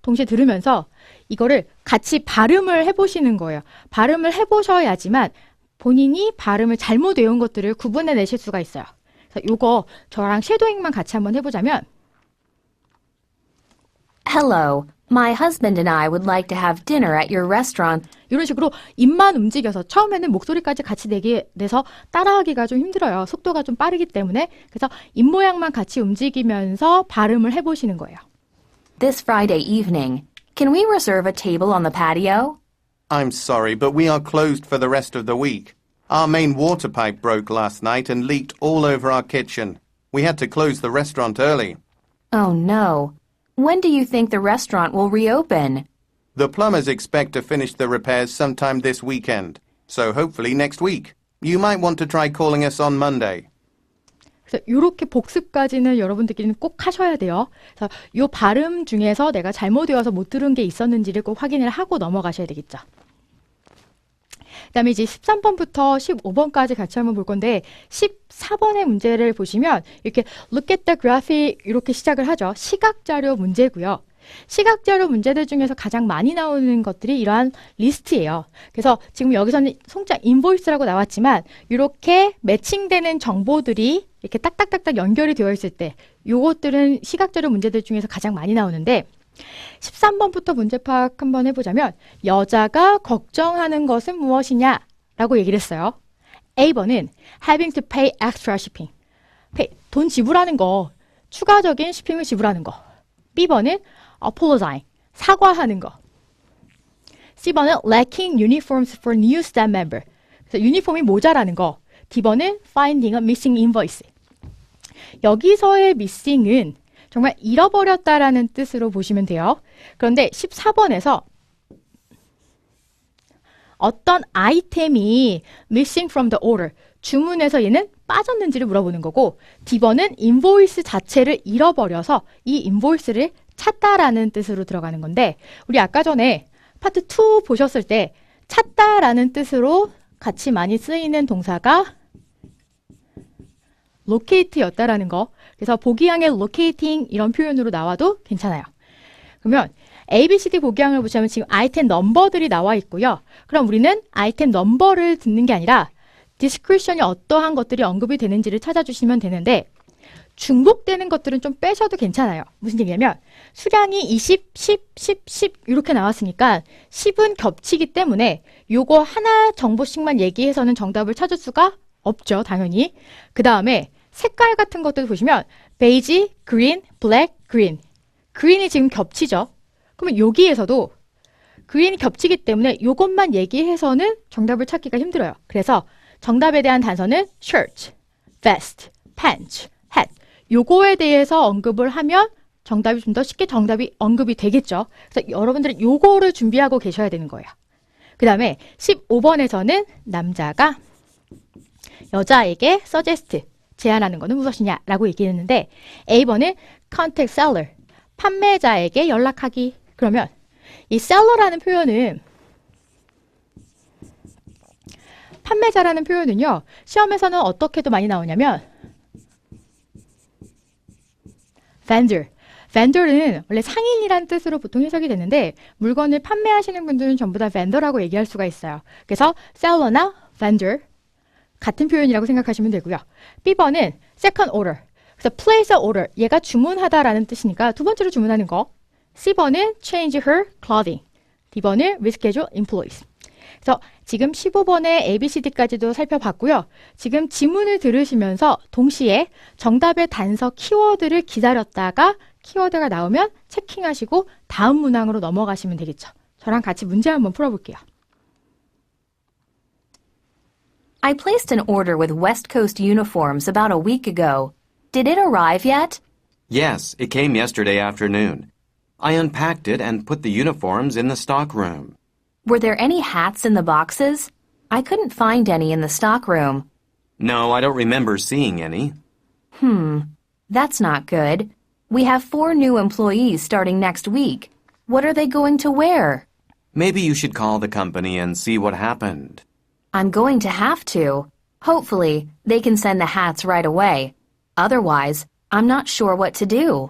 동시에 들으면서 이거를 같이 발음을 해보시는 거예요. 발음을 해보셔야지만 본인이 발음을 잘못 외운 것들을 구분해내실 수가 있어요. 그래서 요거 저랑 쉐도잉만 같이 한번 해보자면 Hello, my husband and I would like to have dinner at your restaurant. 이런 식으로 입만 움직여서 처음에는 목소리까지 같이 내서 따라하기가 좀 힘들어요. 속도가 좀 빠르기 때문에. 그래서 입모양만 같이 움직이면서 발음을 해보시는 거예요. This Friday evening, can we reserve a table on the patio? I'm sorry, but we are closed for the rest of the week. Our main water pipe broke last night and leaked all over our kitchen. We had to close the restaurant early. Oh no. When do you think the restaurant will reopen? The plumbers expect to finish the repairs sometime this weekend, so hopefully next week. You might want to try calling us on Monday. 그래서 이렇게 복습까지는 여러분들끼리는 꼭 하셔야 돼요. 그래서 이 발음 중에서 내가 잘못 외워서 못 들은 게 있었는지를 꼭 확인을 하고 넘어가셔야 되겠죠. 그다음에 이제 13번부터 15번까지 같이 한번 볼 건데 14번의 문제를 보시면 이렇게 look at the graphic 이렇게 시작을 하죠. 시각자료 문제고요. 시각자료 문제들 중에서 가장 많이 나오는 것들이 이러한 리스트예요. 그래서 지금 여기서는 송장 인보이스라고 나왔지만 이렇게 매칭되는 정보들이 이렇게 딱딱딱딱 연결이 되어 있을 때 요것들은 시각자료 문제들 중에서 가장 많이 나오는데 13번부터 문제 파악 한번 해보자면 여자가 걱정하는 것은 무엇이냐 라고 얘기를 했어요. A번은 having to pay extra shipping. 돈 지불하는 거, 추가적인 쇼핑을 지불하는 거. B번은 apologize, 사과하는 거. C번은 lacking uniforms for new staff member. 그래서 유니폼이 모자라는 거. D번은 finding a missing invoice. 여기서의 missing은 정말 잃어버렸다라는 뜻으로 보시면 돼요. 그런데 14번에서 어떤 아이템이 missing from the order, 주문에서 얘는 빠졌는지를 물어보는 거고 D번은 인보이스 자체를 잃어버려서 이 인보이스를 찾다라는 뜻으로 들어가는 건데 우리 아까 전에 파트 2 보셨을 때 찾다라는 뜻으로 같이 많이 쓰이는 동사가 locate였다라는 거. 그래서 보기양의 locating 이런 표현으로 나와도 괜찮아요. 그러면 A, B, C, D 보기양을 보시면 지금 아이템 넘버들이 나와 있고요. 그럼 우리는 아이템 넘버를 듣는 게 아니라 description이 어떠한 것들이 언급이 되는지를 찾아주시면 되는데 중복되는 것들은 좀 빼셔도 괜찮아요. 무슨 얘기냐면 수량이 20, 10, 10, 10 이렇게 나왔으니까 10은 겹치기 때문에 요거 하나 정보씩만 얘기해서는 정답을 찾을 수가 없죠. 당연히. 그 다음에 색깔 같은 것들 보시면 베이지, 그린, 블랙, 그린. 그린이 지금 겹치죠. 그러면 여기에서도 그린이 겹치기 때문에 요것만 얘기해서는 정답을 찾기가 힘들어요. 그래서 정답에 대한 단서는 shirt, vest, pants, hat. 요거에 대해서 언급을 하면 정답이 좀 더 쉽게 정답이 언급이 되겠죠. 그래서 여러분들은 요거를 준비하고 계셔야 되는 거예요. 그 다음에 15번에서는 남자가 여자에게 suggest, 제안하는 것은 무엇이냐라고 얘기했는데 A번은 contact seller, 판매자에게 연락하기. 그러면 이 seller라는 표현은 판매자라는 표현은요. 시험에서는 어떻게도 많이 나오냐면 vendor. vendor는 원래 상인이라는 뜻으로 보통 해석이 되는데 물건을 판매하시는 분들은 전부 다 vendor라고 얘기할 수가 있어요. 그래서 seller나 vendor 같은 표현이라고 생각하시면 되고요. B번은 second order. 그래서 place an order. 얘가 주문하다라는 뜻이니까 두 번째로 주문하는 거. C번은 change her clothing. D번은 reschedule employees. 그래서 지금 15번의 ABCD까지도 살펴봤고요. 지금 지문을 들으시면서 동시에 정답의 단서 키워드를 기다렸다가 키워드가 나오면 체킹하시고 다음 문항으로 넘어가시면 되겠죠. 저랑 같이 문제 한번 풀어볼게요. I placed an order with West Coast uniforms about a week ago. Did it arrive yet? Yes, it came yesterday afternoon. I unpacked it and put the uniforms in the stockroom. Were there any hats in the boxes? I couldn't find any in the stockroom. No, I don't remember seeing any. That's not good. We have 4 new employees starting next week. What are they going to wear? Maybe you should call the company and see what happened. I'm going to have to. Hopefully, they can send the hats right away. Otherwise, I'm not sure what to do.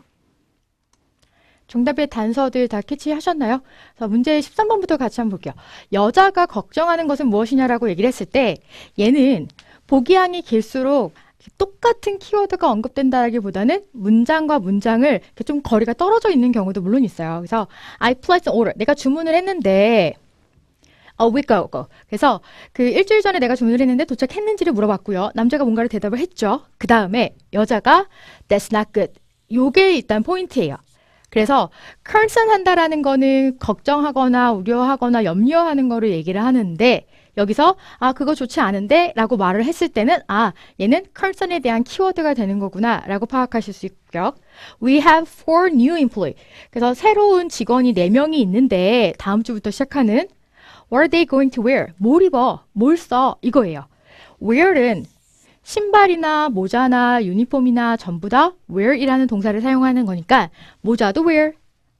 정답의 단서들 다 캐치하셨나요? 자, 문제 13번부터 같이 한번 볼게요. 여자가 걱정하는 것은 무엇이냐라고 얘기를 했을 때 얘는 보기항이 길수록 똑같은 키워드가 언급된다기보다는 문장과 문장을 이렇게 좀 거리가 떨어져 있는 경우도 물론 있어요. 그래서 I placed an order. 내가 주문을 했는데 a week ago. 그래서 그 일주일 전에 내가 주문을 했는데 도착했는지를 물어봤고요. 남자가 뭔가를 대답을 했죠. 그 다음에 여자가 That's not good. 요게 일단 포인트예요. 그래서 concern 한다라는 거는 걱정하거나 우려하거나 염려하는 거를 얘기를 하는데 여기서 그거 좋지 않은데 라고 말을 했을 때는 얘는 concern에 대한 키워드가 되는 거구나 라고 파악하실 수 있고요. We have 4 new employees. 그래서 새로운 직원이 4명이 있는데 다음 주부터 시작하는 What are they going to wear? 뭘 입어? 뭘 써? 이거예요. wear은 신발이나 모자나 유니폼이나 전부 다 wear이라는 동사를 사용하는 거니까 모자도 wear,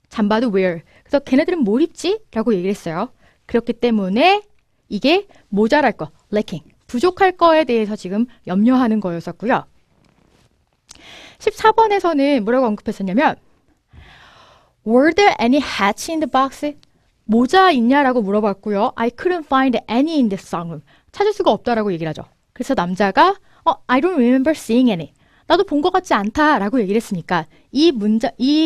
잠바도 wear. 그래서 걔네들은 뭘 입지? 라고 얘기를 했어요. 그렇기 때문에 이게 모자랄 거, lacking, 부족할 거에 대해서 지금 염려하는 거였었고요. 14번에서는 뭐라고 언급했었냐면 Were there any hats in the box? 모자 있냐라고 물어봤고요. I couldn't find any in the stockroom. 찾을 수가 없다라고 얘기를 하죠. 그래서 남자가 I don't remember seeing any. 나도 본 것 같지 않다라고 얘기를 했으니까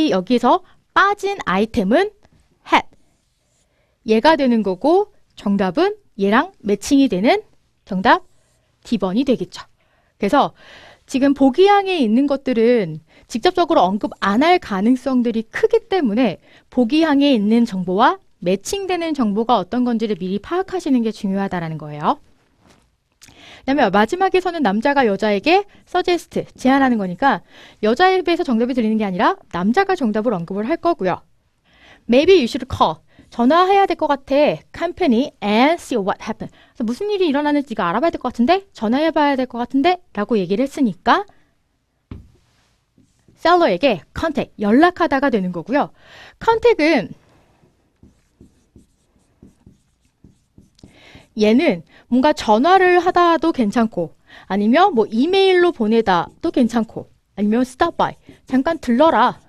여기서 빠진 아이템은 hat. 얘가 되는 거고 정답은 얘랑 매칭이 되는 정답 D번이 되겠죠. 그래서 지금 보기항에 있는 것들은 직접적으로 언급 안 할 가능성들이 크기 때문에 보기항에 있는 정보와 매칭되는 정보가 어떤 건지를 미리 파악하시는 게 중요하다는 거예요. 그다음에 마지막에서는 남자가 여자에게 suggest, 제안하는 거니까 여자에 비해서 정답이 들리는 게 아니라 남자가 정답을 언급을 할 거고요. Maybe you should call. 전화해야 될 것 같아. company and see what happened. 그래서 무슨 일이 일어나는지 네가 알아봐야 될 것 같은데? 전화해봐야 될 것 같은데? 라고 얘기를 했으니까 셀러에게 contact, 연락하다가 되는 거고요. contact은 얘는 뭔가 전화를 하다도 괜찮고 아니면 뭐 이메일로 보내다도 괜찮고 아니면 stop by, 잠깐 들러라,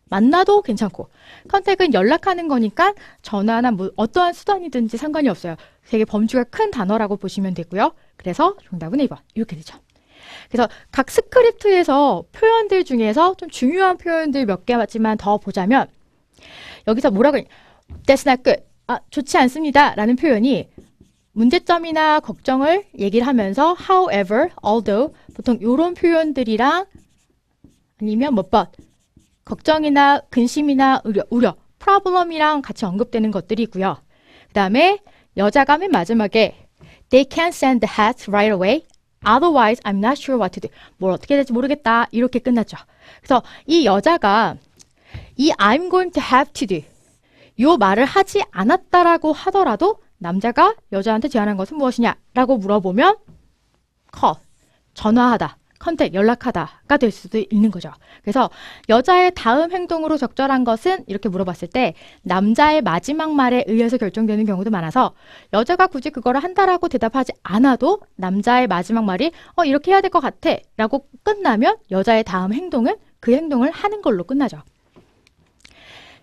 만나도 괜찮고 컨택은 연락하는 거니까 전화나 뭐 어떠한 수단이든지 상관이 없어요. 되게 범주가 큰 단어라고 보시면 되고요. 그래서 정답은 2번 이렇게 되죠. 그래서 각 스크립트에서 표현들 중에서 좀 중요한 표현들 몇 개만 더 보자면 여기서 뭐라고 That's not good. 좋지 않습니다 라는 표현이 문제점이나 걱정을 얘기를 하면서 however, although 보통 이런 표현들이랑 아니면 걱정이나 근심이나 우려, problem이랑 같이 언급되는 것들이고요. 그 다음에 여자가 맨 마지막에 They can't send the hats right away. Otherwise, I'm not sure what to do. 뭘 어떻게 해야 될지 모르겠다. 이렇게 끝났죠. 그래서 이 여자가 이 I'm going to have to do 요 말을 하지 않았다라고 하더라도 남자가 여자한테 제안한 것은 무엇이냐라고 물어보면 call, 전화하다, 컨택, 연락하다가 될 수도 있는 거죠. 그래서 여자의 다음 행동으로 적절한 것은 이렇게 물어봤을 때 남자의 마지막 말에 의해서 결정되는 경우도 많아서 여자가 굳이 그거를 한다라고 대답하지 않아도 남자의 마지막 말이 이렇게 해야 될 것 같아 라고 끝나면 여자의 다음 행동은 그 행동을 하는 걸로 끝나죠.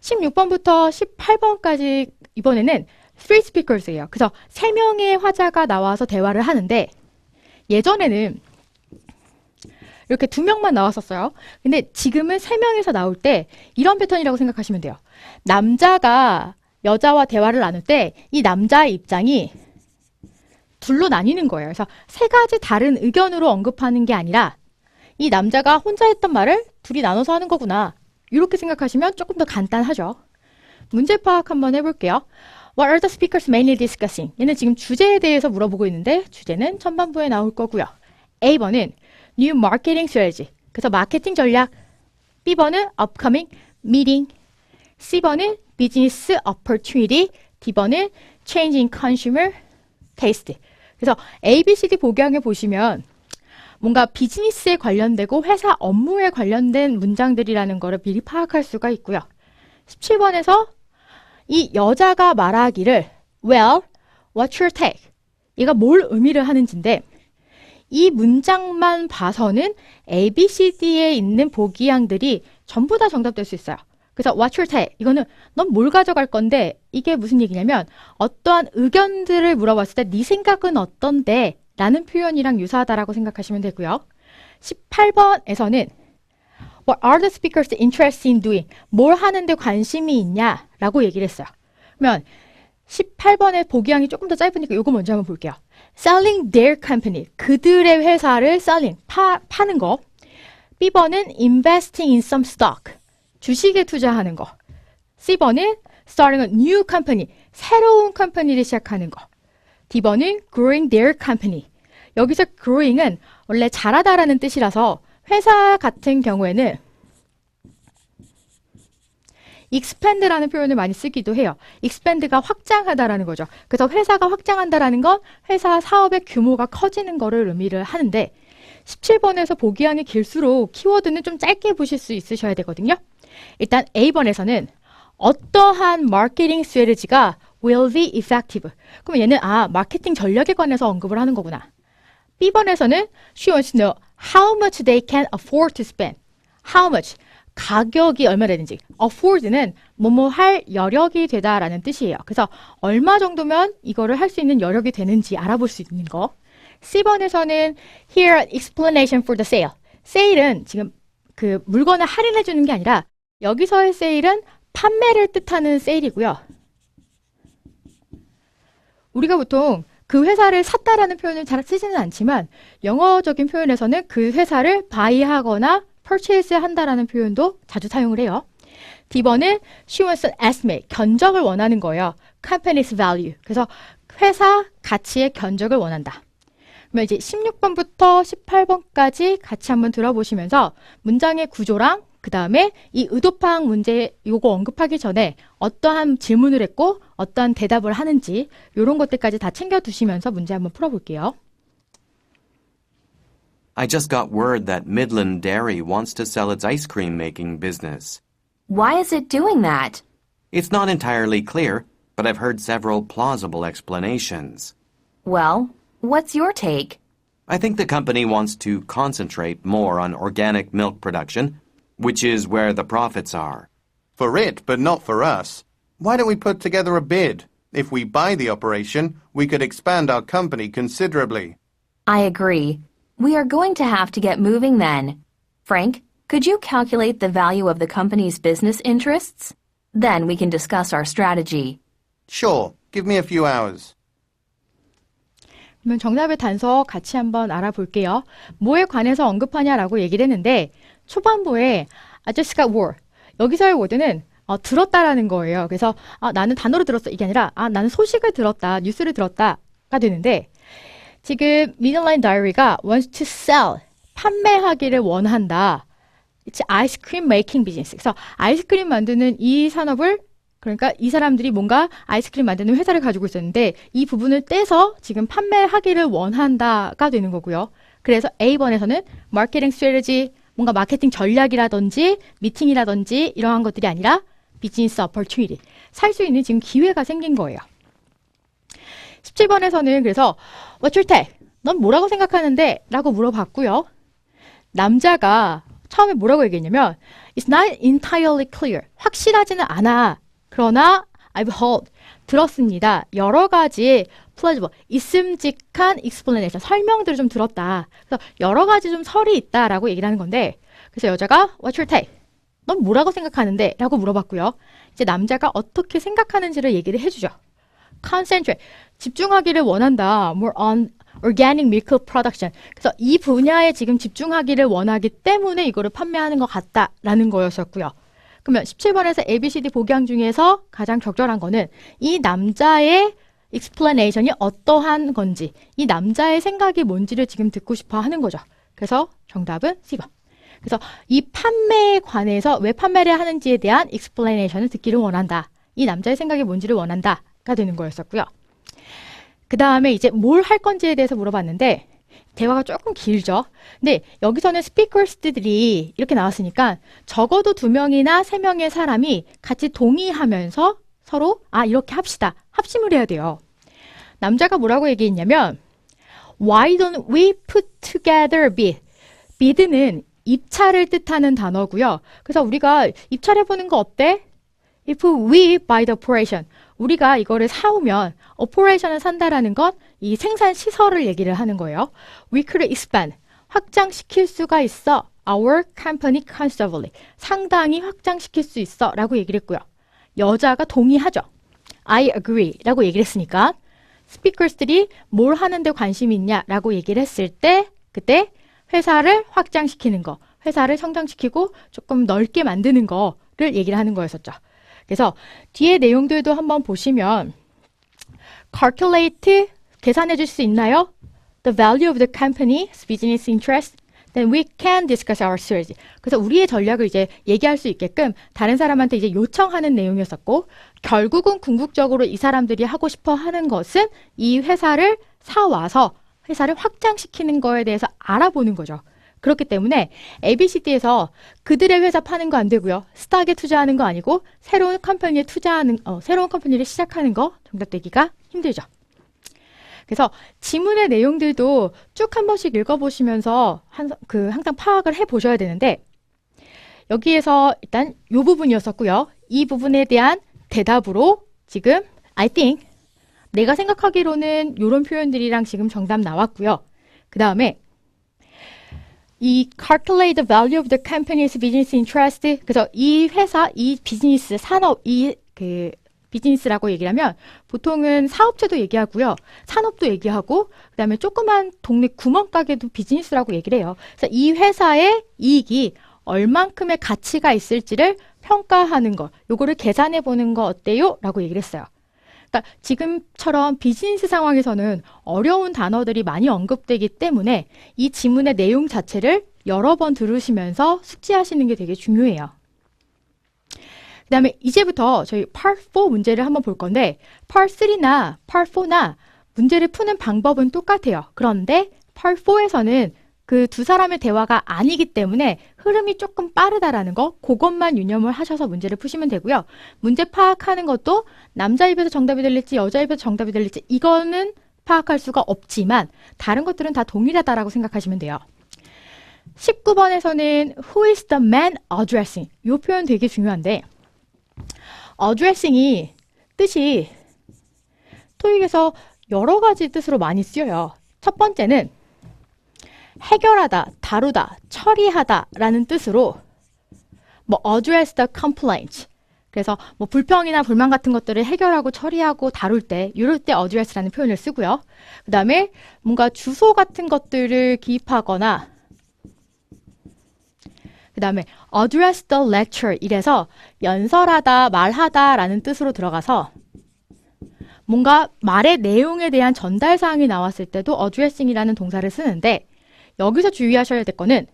16번부터 18번까지 이번에는 three speakers예요. 그래서 3명의 화자가 나와서 대화를 하는데 예전에는 이렇게 2명만 나왔었어요. 근데 지금은 3명에서 나올 때 이런 패턴이라고 생각하시면 돼요. 남자가 여자와 대화를 나눌 때 이 남자의 입장이 둘로 나뉘는 거예요. 그래서 3가지 다른 의견으로 언급하는 게 아니라 이 남자가 혼자 했던 말을 둘이 나눠서 하는 거구나. 이렇게 생각하시면 조금 더 간단하죠. 문제 파악 한번 해볼게요. What are the speakers mainly discussing? 얘는 지금 주제에 대해서 물어보고 있는데 주제는 전반부에 나올 거고요. A번은 New Marketing Strategy. 그래서 마케팅 전략. B번은 Upcoming Meeting. C번은 Business Opportunity. D번은 Changing Consumer Taste. 그래서 A, B, C, D 복양해 보시면 뭔가 비즈니스에 관련되고 회사 업무에 관련된 문장들이라는 거를 미리 파악할 수가 있고요. 17번에서 이 여자가 말하기를 Well, what's your take? 얘가 뭘 의미를 하는지인데 이 문장만 봐서는 A, B, C, D에 있는 보기양들이 전부 다 정답될 수 있어요. 그래서 what's your take? 이거는 넌 뭘 가져갈 건데 이게 무슨 얘기냐면 어떠한 의견들을 물어봤을 때 네 생각은 어떤데? 라는 표현이랑 유사하다라고 생각하시면 되고요. 18번에서는 What are the speakers interested in doing? 뭘 하는데 관심이 있냐? 라고 얘기를 했어요. 그러면 18번의 보기양이 조금 더 짧으니까 이거 먼저 한번 볼게요. Selling their company. 그들의 회사를 selling. 파는 거. B번은 investing in some stock. 주식에 투자하는 거. C번은 starting a new company. 새로운 컴퍼니를 시작하는 거. D번은 growing their company. 여기서 growing은 원래 자라다라는 뜻이라서 회사 같은 경우에는 expand라는 표현을 많이 쓰기도 해요. expand가 확장하다라는 거죠. 그래서 회사가 확장한다라는 건 회사 사업의 규모가 커지는 거를 의미를 하는데 17번에서 보기양이 길수록 키워드는 좀 짧게 보실 수 있으셔야 되거든요. 일단 A번에서는 어떠한 마케팅 스트래티지가 will be effective. 그럼 얘는 마케팅 전략에 관해서 언급을 하는 거구나. B번에서는 she wants to know how much they can afford to spend. How much. 가격이 얼마 되는지. afford는 뭐뭐 할 여력이 되다라는 뜻이에요. 그래서 얼마 정도면 이거를 할 수 있는 여력이 되는지 알아볼 수 있는 거. C번에서는 here an explanation for the sale. 세일은 지금 그 물건을 할인해 주는 게 아니라 여기서의 세일은 판매를 뜻하는 세일이고요. 우리가 보통 그 회사를 샀다라는 표현을 잘 쓰지는 않지만 영어적인 표현에서는 그 회사를 buy하거나 purchase 한다라는 표현도 자주 사용을 해요. D번은 she wants an estimate, 견적을 원하는 거예요. company's value. 그래서 회사 가치의 견적을 원한다. 그러면 이제 16번부터 18번까지 같이 한번 들어보시면서 문장의 구조랑 그 다음에 이 의도파악 문제 요거 언급하기 전에 어떠한 질문을 했고 어떠한 대답을 하는지 이런 것들까지 다 챙겨두시면서 문제 한번 풀어볼게요. I just got word that Midland Dairy wants to sell its ice cream making business. Why is it doing that? It's not entirely clear, but I've heard several plausible explanations. Well, what's your take? I think the company wants to concentrate more on organic milk production, which is where the profits are. For it, but not for us. Why don't we put together a bid? If we buy the operation, we could expand our company considerably. I agree. We are going to have to get moving then. Frank, could you calculate the value of the company's business interests? Then we can discuss our strategy. Sure, give me a few hours. 그러면 정답의 단서 같이 한번 알아볼게요. 뭐에 관해서 언급하냐라고 얘기를 했는데 초반부에 I just got word. 여기서의 word는 들었다라는 거예요. 그래서 나는 단어를 들었어 이게 아니라 나는 소식을 들었다, 뉴스를 들었다가 되는데 지금 Midland Dairy가 wants to sell, 판매하기를 원한다. It's ice cream making business. 그래서 아이스크림 만드는 이 산업을 그러니까 이 사람들이 뭔가 아이스크림 만드는 회사를 가지고 있었는데 이 부분을 떼서 지금 판매하기를 원한다가 되는 거고요. 그래서 A번에서는 마케팅 스트래티지, 뭔가 마케팅 전략이라든지 미팅이라든지 이러한 것들이 아니라 비즈니스 어퍼튜니티, 살 수 있는 지금 기회가 생긴 거예요. 17번에서는 그래서 What's your take? 넌 뭐라고 생각하는데? 라고 물어봤고요. 남자가 처음에 뭐라고 얘기했냐면 It's not entirely clear. 확실하지는 않아. 그러나 I've heard. 들었습니다. 여러 가지 plausible, 있음직한 explanation, 설명들을 좀 들었다. 그래서 여러 가지 좀 설이 있다라고 얘기를 하는 건데, 그래서 여자가 What's your take? 넌 뭐라고 생각하는데? 라고 물어봤고요. 이제 남자가 어떻게 생각하는지를 얘기를 해주죠. Concentrate, 집중하기를 원한다. More on organic milk production. 그래서 이 분야에 지금 집중하기를 원하기 때문에 이거를 판매하는 것 같다라는 거였었고요. 그러면 17번에서 ABCD 복양 중에서 가장 적절한 거는 이 남자의 explanation이 어떠한 건지, 이 남자의 생각이 뭔지를 지금 듣고 싶어 하는 거죠. 그래서 정답은 C번. 그래서 이 판매에 관해서 왜 판매를 하는지에 대한 explanation을 듣기를 원한다. 이 남자의 생각이 뭔지를 원한다가 되는 거였었고요. 그 다음에 이제 뭘 할 건지에 대해서 물어봤는데 대화가 조금 길죠. 근데 여기서는 스피커스들이 이렇게 나왔으니까 적어도 2명이나 3명의 사람이 같이 동의하면서 서로 이렇게 합시다. 합심을 해야 돼요. 남자가 뭐라고 얘기했냐면 Why don't we put together bid? bid는 입찰을 뜻하는 단어고요. 그래서 우리가 입찰해보는 거 어때? If we buy the operation. 우리가 이거를 사오면 operation을 산다라는 건 이 생산 시설을 얘기를 하는 거예요. We could expand. 확장시킬 수가 있어. Our company considerably. 상당히 확장시킬 수 있어. 라고 얘기를 했고요. 여자가 동의하죠. I agree. 라고 얘기를 했으니까 스피커스들이 뭘 하는데 관심이 있냐? 라고 얘기를 했을 때 그때 회사를 확장시키는 거, 회사를 성장시키고 조금 넓게 만드는 거를 얘기를 하는 거였었죠. 그래서 뒤에 내용들도 한번 보시면 calculate, 계산해 줄 수 있나요? The value of the company's business interest, then we can discuss our strategy. 그래서 우리의 전략을 이제 얘기할 수 있게끔 다른 사람한테 이제 요청하는 내용이었었고 결국은 궁극적으로 이 사람들이 하고 싶어 하는 것은 이 회사를 사와서 회사를 확장시키는 거에 대해서 알아보는 거죠. 그렇기 때문에 ABCD에서 그들의 회사 파는 거 안 되고요. 스탁에 투자하는 거 아니고 새로운 컴퍼니에 새로운 컴퍼니를 시작하는 거 정답되기가 힘들죠. 그래서 지문의 내용들도 쭉 한 번씩 읽어보시면서 항상 파악을 해보셔야 되는데 여기에서 일단 이 부분이었었고요. 이 부분에 대한 대답으로 지금 I think 내가 생각하기로는 이런 표현들이랑 지금 정답 나왔고요. 그 다음에 이 calculate the value of the company's business interest. 그래서 이 회사, 이 비즈니스, 산업, 비즈니스라고 얘기를 하면 보통은 사업체도 얘기하고요. 산업도 얘기하고 그다음에 조그만 동네 구멍가게도 비즈니스라고 얘기를 해요. 그래서 이 회사의 이익이 얼만큼의 가치가 있을지를 평가하는 것. 요거를 계산해 보는 거 어때요? 라고 얘기를 했어요. 그러니까 지금처럼 비즈니스 상황에서는 어려운 단어들이 많이 언급되기 때문에 이 지문의 내용 자체를 여러 번 들으시면서 숙지하시는 게 되게 중요해요. 그 다음에 이제부터 저희 Part 4 문제를 한번 볼 건데 Part 3나 Part 4나 문제를 푸는 방법은 똑같아요. 그런데 Part 4에서는 그 두 사람의 대화가 아니기 때문에 흐름이 조금 빠르다라는 거 그것만 유념을 하셔서 문제를 푸시면 되고요. 문제 파악하는 것도 남자 입에서 정답이 들릴지 여자 입에서 정답이 들릴지 이거는 파악할 수가 없지만 다른 것들은 다 동일하다라고 생각하시면 돼요. 19번에서는 Who is the man addressing? 이 표현 되게 중요한데 addressing이 뜻이 토익에서 여러 가지 뜻으로 많이 쓰여요. 첫 번째는 해결하다, 다루다, 처리하다 라는 뜻으로 address the complaint. 그래서 불평이나 불만 같은 것들을 해결하고 처리하고 다룰 때 이럴 때 address라는 표현을 쓰고요. 그 다음에 뭔가 주소 같은 것들을 기입하거나 그 다음에 address the lecture 이래서 연설하다, 말하다 라는 뜻으로 들어가서 뭔가 말의 내용에 대한 전달 사항이 나왔을 때도 addressing이라는 동사를 쓰는데 여기서 주의하셔야 될 거는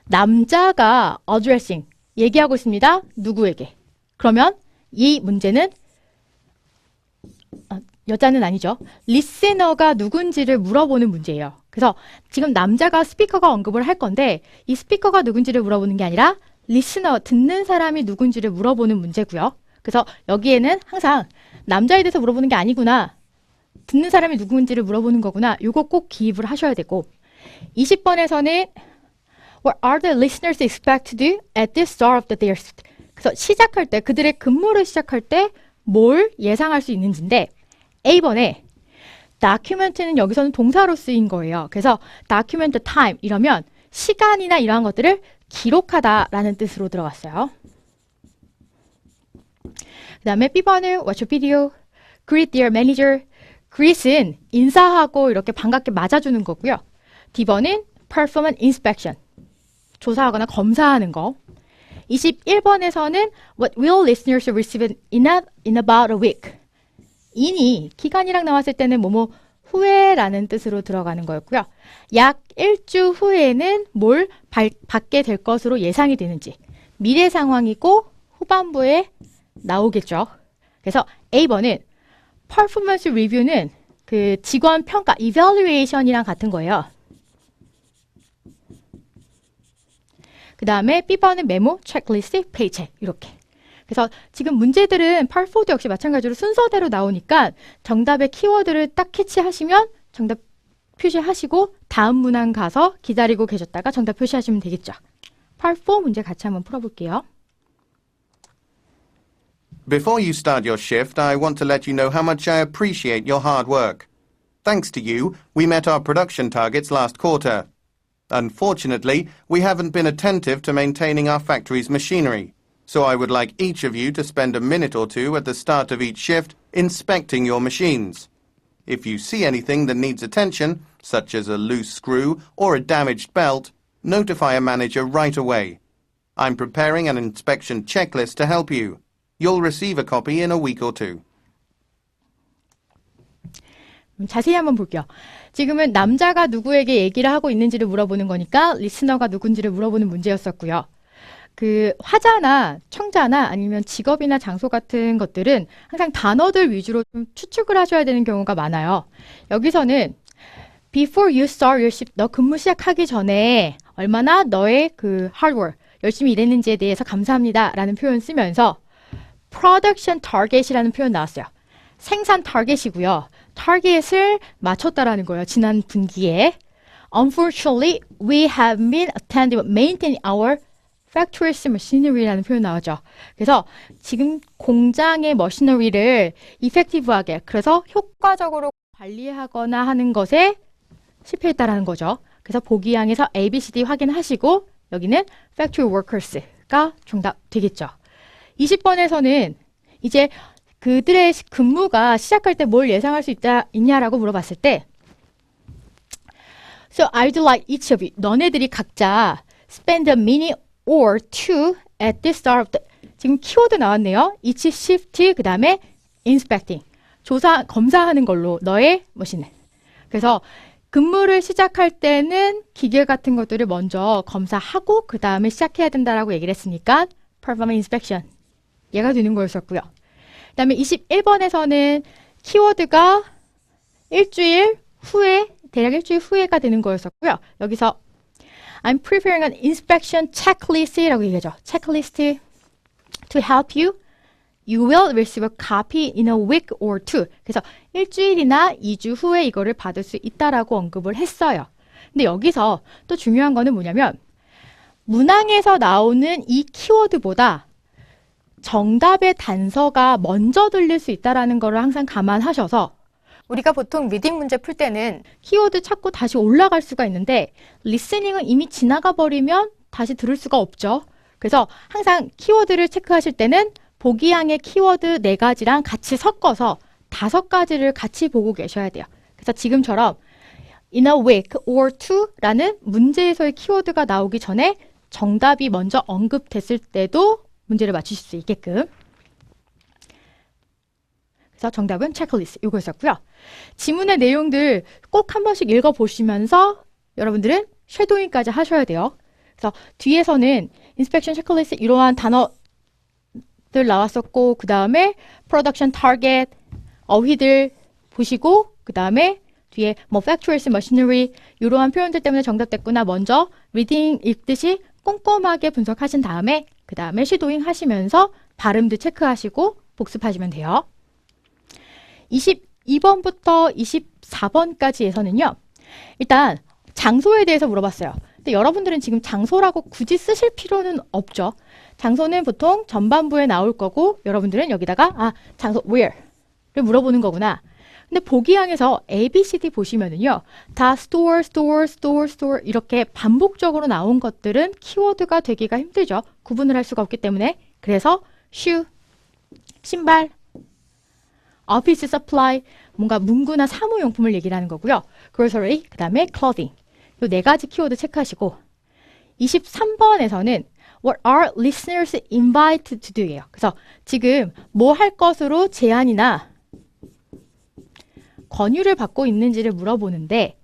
남자가 addressing 얘기하고 있습니다. 누구에게? 그러면 이 문제는 여자는 아니죠. 리스너가 누군지를 물어보는 문제예요. 그래서 지금 남자가 스피커가 언급을 할 건데 이 스피커가 누군지를 물어보는 게 아니라 리스너, 듣는 사람이 누군지를 물어보는 문제고요. 그래서 여기에는 항상 남자에 대해서 물어보는 게 아니구나. 듣는 사람이 누군지를 물어보는 거구나. 이거 꼭 기입을 하셔야 되고 20번에서는 What are the listeners expect to do at the start of their shift? 그래서 시작할 때, 그들의 근무를 시작할 때 뭘 예상할 수 있는지인데 A번에 document는 여기서는 동사로 쓰인 거예요. 그래서 document the time 이러면 시간이나 이러한 것들을 기록하다라는 뜻으로 들어갔어요. 그 다음에 B번은 watch a video, greet their manager. greet은 인사하고 이렇게 반갑게 맞아주는 거고요. D번은 perform an inspection. 조사하거나 검사하는 거. 21번에서는 what will listeners receive in about a week. in이 기간이랑 나왔을 때는 뭐뭐 후에라는 뜻으로 들어가는 거였고요. 약 일주 후에는 뭘 받게 될 것으로 예상이 되는지 미래 상황이고 후반부에 나오겠죠. 그래서 A번은 performance review는 그 직원 평가 evaluation이랑 같은 거예요. 그 다음에 B번은 메모, 체크리스트, 페이책 이렇게. 그래서 지금 문제들은 part 4도 역시 마찬가지로 순서대로 나오니까 정답의 키워드를 딱 캐치하시면 정답 표시하시고 다음 문항 가서 기다리고 계셨다가 정답 표시하시면 되겠죠. part 4 문제 같이 한번 풀어볼게요. Before you start your shift, I want to let you know how much I appreciate your hard work. Thanks to you, we met our production targets last quarter. Unfortunately, we haven't been attentive to maintaining our factory's machinery, so I would like each of you to spend a minute or two at the start of each shift inspecting your machines. If you see anything that needs attention, such as a loose screw or a damaged belt, notify a manager right away. I'm preparing an inspection checklist to help you. You'll receive a copy in a week or two. 자세히 한번 볼게요. 지금은 남자가 누구에게 얘기를 하고 있는지를 물어보는 거니까 리스너가 누군지를 물어보는 문제였었고요. 그 화자나 청자나 아니면 직업이나 장소 같은 것들은 항상 단어들 위주로 좀 추측을 하셔야 되는 경우가 많아요. 여기서는 before you start your shift, 너 근무 시작하기 전에 얼마나 너의 그 hard work, 열심히 일했는지에 대해서 감사합니다 라는 표현 쓰면서 production target이라는 표현 나왔어요. 생산 타겟이고요. 타겟을 맞췄다라는 거예요. 지난 분기에. Unfortunately, we have been attending maintaining our factory's machinery라는 표현 나오죠. 그래서 지금 공장의 머시너리를 이펙티브하게, 그래서 효과적으로 관리하거나 하는 것에 실패했다라는 거죠. 그래서 보기 항에서 A, B, C, D 확인하시고 여기는 factory workers가 정답 되겠죠. 20번에서는 이제 그들의 근무가 시작할 때 뭘 예상할 수 있냐라고 물어봤을 때 So I'd like each of you, 너네들이 각자 spend a minute or two at the start of the 지금 키워드 나왔네요. each shift, 그 다음에 inspecting, 검사하는 걸로 너의 머신을. 그래서 근무를 시작할 때는 기계 같은 것들을 먼저 검사하고 그 다음에 시작해야 된다라고 얘기를 했으니까 perform inspection 얘가 되는 거였었고요. 그 다음에 21번에서는 키워드가 일주일 후에, 대략 일주일 후에가 되는 거였었고요. 여기서 I'm preparing an inspection checklist라고 얘기하죠. checklist to help you. You will receive a copy in a week or two. 그래서 일주일이나 2주 후에 이거를 받을 수 있다라고 언급을 했어요. 근데 여기서 또 중요한 거는 뭐냐면 문항에서 나오는 이 키워드보다 정답의 단서가 먼저 들릴 수 있다는 거를 항상 감안하셔서 우리가 보통 리딩 문제 풀 때는 키워드 찾고 다시 올라갈 수가 있는데 리스닝은 이미 지나가 버리면 다시 들을 수가 없죠. 그래서 항상 키워드를 체크하실 때는 보기항의 키워드 4가지랑 같이 섞어서 5가지를 같이 보고 계셔야 돼요. 그래서 지금처럼 in a week or two라는 문제에서의 키워드가 나오기 전에 정답이 먼저 언급됐을 때도 문제를 맞추실 수 있게끔. 그래서 정답은 체크리스트 이거였었고요. 지문의 내용들 꼭 한 번씩 읽어보시면서 여러분들은 쉐도잉까지 하셔야 돼요. 그래서 뒤에서는 인스펙션 체크리스트 이러한 단어들 나왔었고 그 다음에 프로덕션 타겟 어휘들 보시고 그 다음에 뒤에 뭐 factories, machinery 이러한 표현들 때문에 정답됐구나 먼저 리딩 읽듯이 꼼꼼하게 분석하신 다음에 그 다음에 쉐도잉 하시면서 발음도 체크하시고 복습하시면 돼요. 22번부터 24번까지에서는요. 일단 장소에 대해서 물어봤어요. 근데 여러분들은 지금 장소라고 굳이 쓰실 필요는 없죠. 장소는 보통 전반부에 나올 거고 여러분들은 여기다가 장소 where를 물어보는 거구나. 근데 보기항에서 A, B, C, D 보시면은요. 다 store 이렇게 반복적으로 나온 것들은 키워드가 되기가 힘들죠. 구분을 할 수가 없기 때문에. 그래서 shoe, 신발, office supply, 뭔가 문구나 사무용품을 얘기를 하는 거고요. grocery, 그 다음에 clothing. 이 네 가지 키워드 체크하시고 23번에서는 What are listeners invited to do예요. 그래서 지금 뭐 할 것으로 제안이나 권유를 받고 있는지를 물어보는데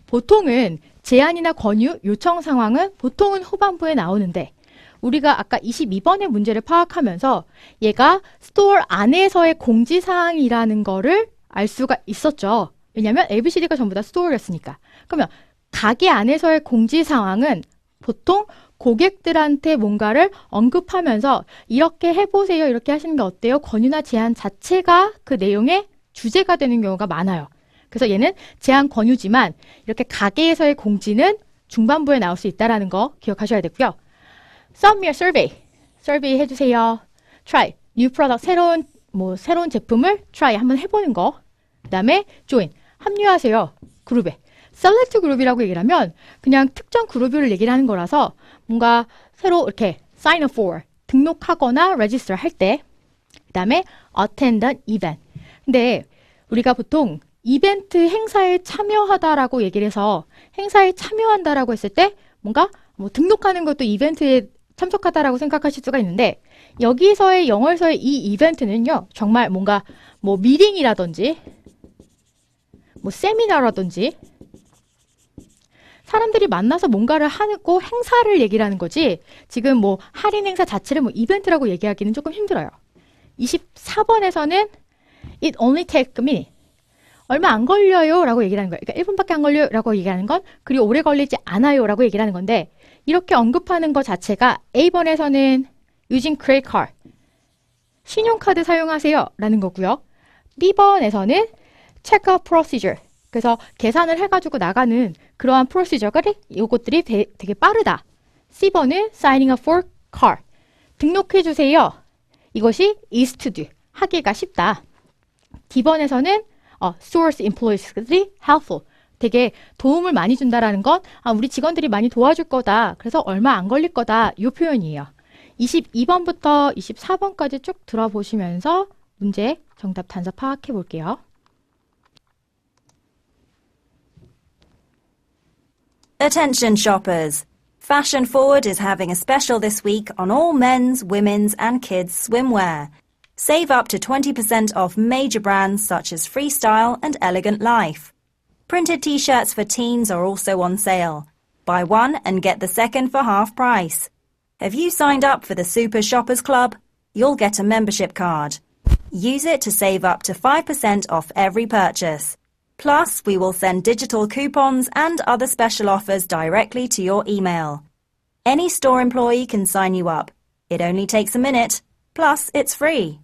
보통은 제안이나 권유, 요청 상황은 보통은 후반부에 나오는데 우리가 아까 22번의 문제를 파악하면서 얘가 스토어 안에서의 공지사항이라는 거를 알 수가 있었죠. 왜냐하면 ABCD가 전부 다 스토어였으니까. 그러면 가게 안에서의 공지사항은 보통 고객들한테 뭔가를 언급하면서 이렇게 해보세요. 이렇게 하시는 게 어때요? 권유나 제안 자체가 그 내용의 주제가 되는 경우가 많아요. 그래서 얘는 제안 권유지만 이렇게 가게에서의 공지는 중반부에 나올 수 있다는 거 기억하셔야 되고요. Submit survey. survey 해주세요. Try. New product. 새로운 제품을 try. 한번 해보는 거. 그 다음에 join. 합류하세요. 그룹에. select 그룹이라고 얘기를 하면 그냥 특정 그룹을 얘기를 하는 거라서 뭔가 새로 이렇게 sign up for. 등록하거나 register 할 때. 그 다음에 attend an event. 근데 우리가 보통 이벤트 행사에 참여하다라고 얘기를 해서 행사에 참여한다라고 했을 때 뭔가 등록하는 것도 이벤트에 참석하다라고 생각하실 수가 있는데 여기서의 영어에서의 이 이벤트는요. 정말 뭔가 미팅이라든지 세미나라든지 사람들이 만나서 뭔가를 하고 행사를 얘기를 하는 거지 지금 할인 행사 자체를 이벤트라고 얘기하기는 조금 힘들어요. 24번에서는 It only takes a minute. 얼마 안 걸려요 라고 얘기를 하는 거예요. 그러니까 1분밖에 안 걸려요 라고 얘기하는 건 그리 오래 걸리지 않아요 라고 얘기를 하는 건데 이렇게 언급하는 것 자체가 A번에서는 using credit card. 신용카드 사용하세요 라는 거고요. B번에서는 checkout procedure. 그래서 계산을 해가지고 나가는 그러한 프로시저가 이것들이 되게 빠르다. C번은 signing up for car. 등록해주세요. 이것이 is to do. 하기가 쉽다. D번에서는 source employees들이 helpful. 되게 도움을 많이 준다라는 건 우리 직원들이 많이 도와줄 거다. 그래서 얼마 안 걸릴 거다. 이 표현이에요. 22번부터 24번까지 쭉 들어보시면서 문제 정답 단서 파악해 볼게요. Attention shoppers! Fashion Forward is having a special this week on all men's, women's and kids' swimwear. Save up to 20% off major brands such as Freestyle and Elegant Life. Printed t-shirts for teens are also on sale. Buy one and get the second for half price. Have you signed up for the Super Shoppers Club? You'll get a membership card. Use it to save up to 5% off every purchase. Plus, we will send digital coupons and other special offers directly to your email. Any store employee can sign you up. It only takes a minute. Plus, it's free.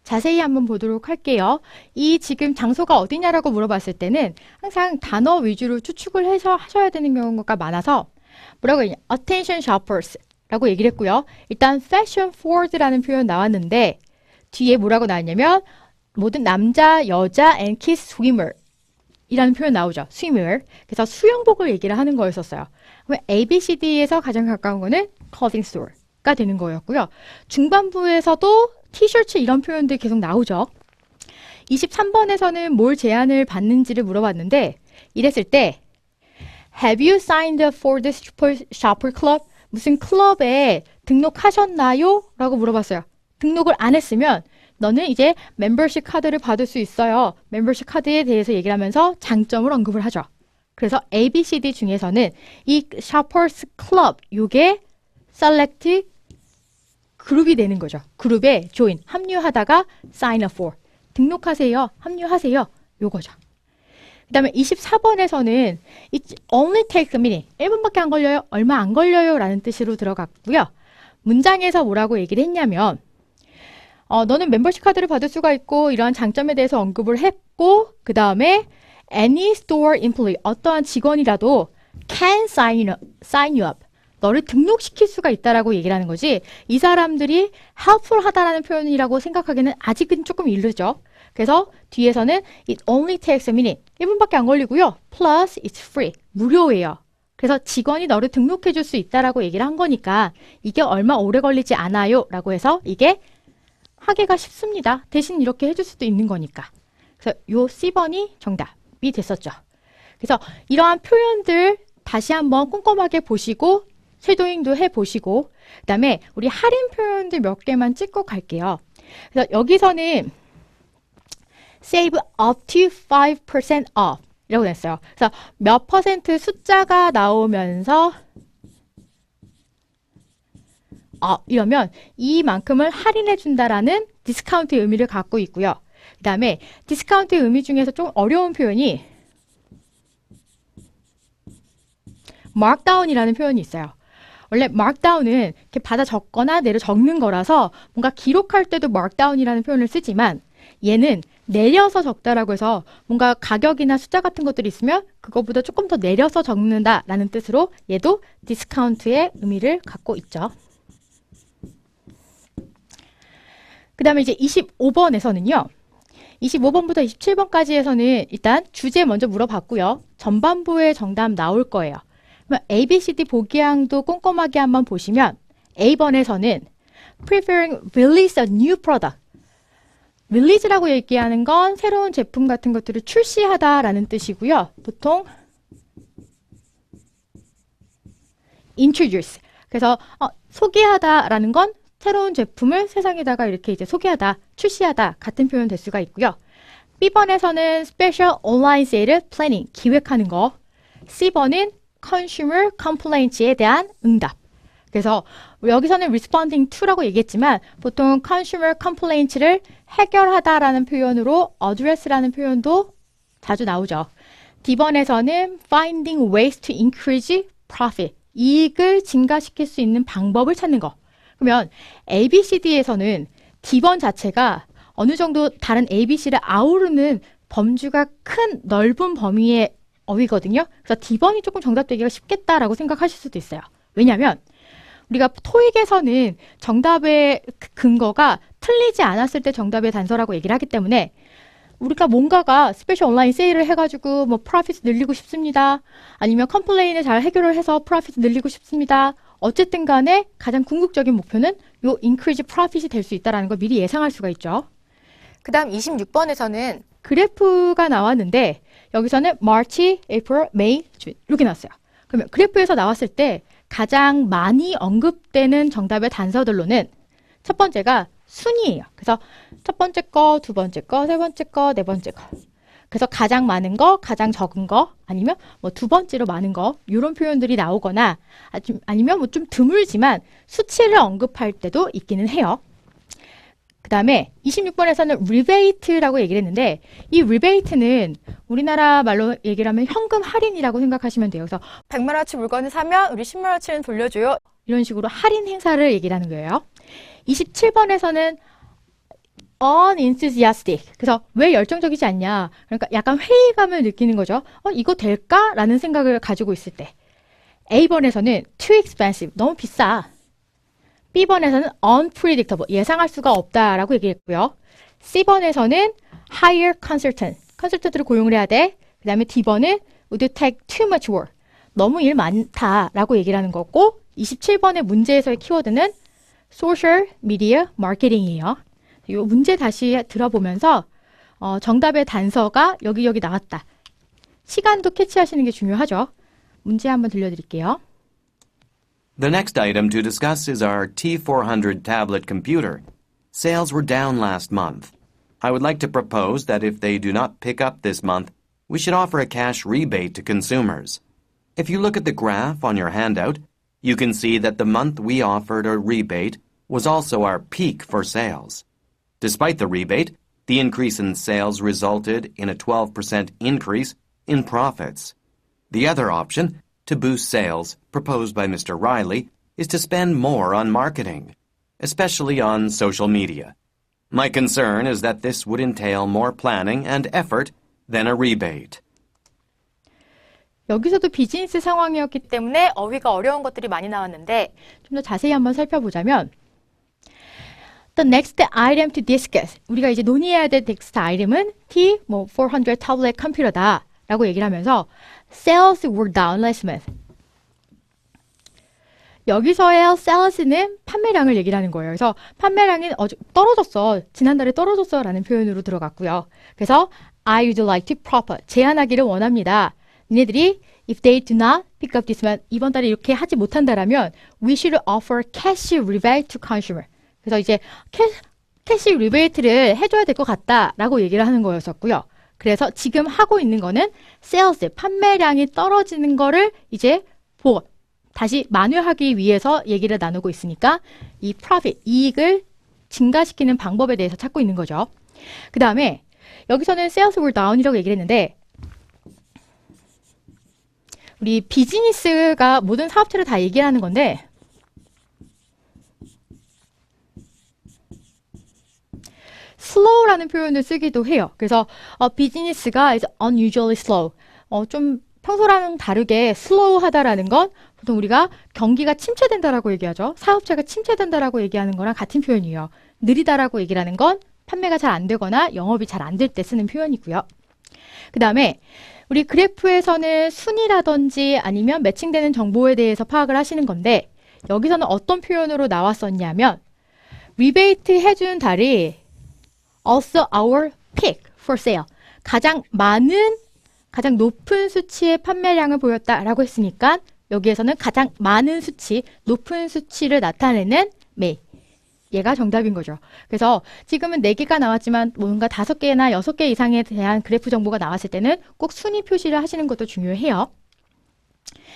자세히 한번 보도록 할게요. 이 지금 장소가 어디냐라고 물어봤을 때는 항상 단어 위주로 추측을 해서 하셔야 되는 경우가 많아서 뭐라고 했냐? Attention shoppers 라고 얘기를 했고요. 일단 fashion forward라는 표현 나왔는데 뒤에 뭐라고 나왔냐면 모든 남자, 여자, and kids swimmer 이라는 표현 나오죠. swimwear. 그래서 수영복을 얘기를 하는 거였었어요. 그럼 ABCD에서 가장 가까운 거는 clothing store가 되는 거였고요. 중반부에서도 티셔츠 이런 표현들 계속 나오죠. 23번에서는 뭘 제안을 받는지를 물어봤는데 이랬을 때 Have you signed up for the Super Shopper Club? 무슨 클럽에 등록하셨나요? 라고 물어봤어요. 등록을 안 했으면 너는 이제 멤버십 카드를 받을 수 있어요. 멤버십 카드에 대해서 얘기를 하면서 장점을 언급을 하죠. 그래서 ABCD 중에서는 이 Shoppers Club 요게 select 그룹이 되는 거죠. 그룹에 join, 합류하다가 sign up for, 등록하세요, 합류하세요. 요거죠. 그 다음에 24번에서는 It only takes a minute. 1분밖에 안 걸려요. 얼마 안 걸려요. 라는 뜻으로 들어갔고요. 문장에서 뭐라고 얘기를 했냐면 너는 멤버십 카드를 받을 수가 있고 이러한 장점에 대해서 언급을 했고 그 다음에 any store employee, 어떠한 직원이라도 can sign you up. 너를 등록시킬 수가 있다라고 얘기를 하는 거지. 이 사람들이 helpful 하다라는 표현이라고 생각하기는 아직은 조금 이르죠. 그래서 뒤에서는 it only takes a minute. 1분밖에 안 걸리고요. plus it's free. 무료예요. 그래서 직원이 너를 등록해 줄 수 있다라고 얘기를 한 거니까 이게 얼마 오래 걸리지 않아요 라고 해서 이게 하기가 쉽습니다. 대신 이렇게 해줄 수도 있는 거니까. 그래서 요 C번이 정답이 됐었죠. 그래서 이러한 표현들 다시 한번 꼼꼼하게 보시고 쉐도잉도 해보시고 그 다음에 우리 할인 표현들 몇 개만 찍고 갈게요. 그래서 여기서는 save up to 5% off 이라고 냈어요. 그래서 몇 퍼센트 숫자가 나오면서 이러면 이만큼을 할인해 준다라는 디스카운트의 의미를 갖고 있고요. 그 다음에 디스카운트의 의미 중에서 좀 어려운 표현이 markdown이라는 표현이 있어요. 원래 markdown은 이렇게 받아 적거나 내려 적는 거라서 뭔가 기록할 때도 markdown이라는 표현을 쓰지만 얘는 내려서 적다라고 해서 뭔가 가격이나 숫자 같은 것들이 있으면 그거보다 조금 더 내려서 적는다라는 뜻으로 얘도 디스카운트의 의미를 갖고 있죠. 그 다음에 이제 25번에서는요. 25번부터 27번까지에서는 일단 주제 먼저 물어봤고요. 전반부에 정답 나올 거예요. 그러면 A, B, C, D 보기항도 꼼꼼하게 한번 보시면 A번에서는 preferring release a new product. 릴리즈라고 얘기하는 건 새로운 제품 같은 것들을 출시하다라는 뜻이고요. 보통 introduce. 그래서 소개하다라는 건 새로운 제품을 세상에다가 이렇게 이제 소개하다, 출시하다 같은 표현 될 수가 있고요. B번에서는 special online sale planning, 기획하는 거. C번은 consumer complaints에 대한 응답. 그래서 여기서는 responding to라고 얘기했지만 보통 consumer complaints를 해결하다라는 표현으로 address라는 표현도 자주 나오죠. D번에서는 finding ways to increase profit, 이익을 증가시킬 수 있는 방법을 찾는 거. 그러면 A, B, C, D에서는 D번 자체가 어느 정도 다른 A, B, C를 아우르는 범주가 큰 넓은 범위의 어휘거든요. 그래서 D번이 조금 정답되기가 쉽겠다라고 생각하실 수도 있어요. 왜냐하면 우리가 토익에서는 정답의 근거가 틀리지 않았을 때 정답의 단서라고 얘기를 하기 때문에 우리가 뭔가가 스페셜 온라인 세일을 해가지고 뭐 프로핏 늘리고 싶습니다. 아니면 컴플레인을 잘 해결을 해서 프로핏 늘리고 싶습니다. 어쨌든 간에 가장 궁극적인 목표는 요 인크리즈 프로핏이 될 수 있다는 걸 미리 예상할 수가 있죠. 그 다음 26번에서는 그래프가 나왔는데 여기서는 March, April, May, June 이렇게 나왔어요. 그러면 그래프에서 나왔을 때 가장 많이 언급되는 정답의 단서들로는 첫 번째가 순이에요. 그래서 첫 번째 거, 두 번째 거, 세 번째 거, 네 번째 거. 그래서 가장 많은 거, 가장 적은 거, 아니면 뭐 두 번째로 많은 거 이런 표현들이 나오거나 아니면 뭐 좀 드물지만 수치를 언급할 때도 있기는 해요. 그 다음에 26번에서는 rebate라고 얘기를 했는데 이 rebate는 우리나라 말로 얘기를 하면 현금 할인이라고 생각하시면 돼요. 그래서 100만원어치 물건을 사면 우리 10만원어치는 돌려줘요. 이런 식으로 할인 행사를 얘기를 하는 거예요. 27번에서는 unenthusiastic. 그래서 왜 열정적이지 않냐. 그러니까 약간 회의감을 느끼는 거죠. 이거 될까? 라는 생각을 가지고 있을 때. A번에서는 too expensive. 너무 비싸. B번에서는 unpredictable, 예상할 수가 없다라고 얘기했고요. C번에서는 hire consultant, 컨설턴트를 고용을 해야 돼. 그 다음에 D번은 would take too much work, 너무 일 많다라고 얘기를 하는 거고 27번의 문제에서의 키워드는 social media marketing이에요. 이 문제 다시 들어보면서 정답의 단서가 여기 나왔다. 시간도 캐치하시는 게 중요하죠. 문제 한번 들려드릴게요. The next item to discuss is our T400 tablet computer. Sales were down last month. I would like to propose that if they do not pick up this month, we should offer a cash rebate to consumers. If you look at the graph on your handout, you can see that the month we offered a rebate was also our peak for sales. Despite the rebate, the increase in sales resulted in a 12% increase in profits. The other option, to boost sales, proposed by Mr. Riley, is to spend more on marketing, especially on social media. My concern is that this would entail more planning and effort than a rebate. 여기서도 비즈니스 상황이었기 때문에 어휘가 어려운 것들이 많이 나왔는데 좀 더 자세히 한번 살펴보자면 The next item to discuss. 우리가 이제 논의해야 될 넥스트 아이템은 T400 tablet 컴퓨터다 라고 얘기를 하면서 Sales were down last month. 여기서의 sales는 판매량을 얘기를 하는 거예요. 그래서 판매량이 떨어졌어. 지난달에 떨어졌어 라는 표현으로 들어갔고요. 그래서 I would like to propose. 제안하기를 원합니다. 니네들이 if they do not pick up this month, 이번 달에 이렇게 하지 못한다라면 we should offer cash rebate to consumer. 그래서 이제 캐시 리베이트를 해줘야 될 것 같다라고 얘기를 하는 거였었고요. 그래서 지금 하고 있는 거는 sales, 판매량이 떨어지는 거를 이제 다시 만회하기 위해서 얘기를 나누고 있으니까 이 profit, 이익을 증가시키는 방법에 대해서 찾고 있는 거죠. 그 다음에 여기서는 sales were down이라고 얘기를 했는데 우리 비즈니스가 모든 사업체를 다 얘기하는 건데 slow라는 표현을 쓰기도 해요. 그래서 비즈니스가 is unusually slow. 좀 평소랑 다르게 slow하다라는 건 보통 우리가 경기가 침체된다라고 얘기하죠. 사업체가 침체된다라고 얘기하는 거랑 같은 표현이에요. 느리다라고 얘기를 하는 건 판매가 잘 안 되거나 영업이 잘 안 될 때 쓰는 표현이고요. 그 다음에 우리 그래프에서는 순위라든지 아니면 매칭되는 정보에 대해서 파악을 하시는 건데 여기서는 어떤 표현으로 나왔었냐면 리베이트 해준 달이 also our peak for sale. 가장 높은 수치의 판매량을 보였다라고 했으니까 여기에서는 가장 많은 수치, 높은 수치를 나타내는 May. 얘가 정답인 거죠. 그래서 지금은 4개가 나왔지만 뭔가 5개나 6개 이상에 대한 그래프 정보가 나왔을 때는 꼭 순위 표시를 하시는 것도 중요해요.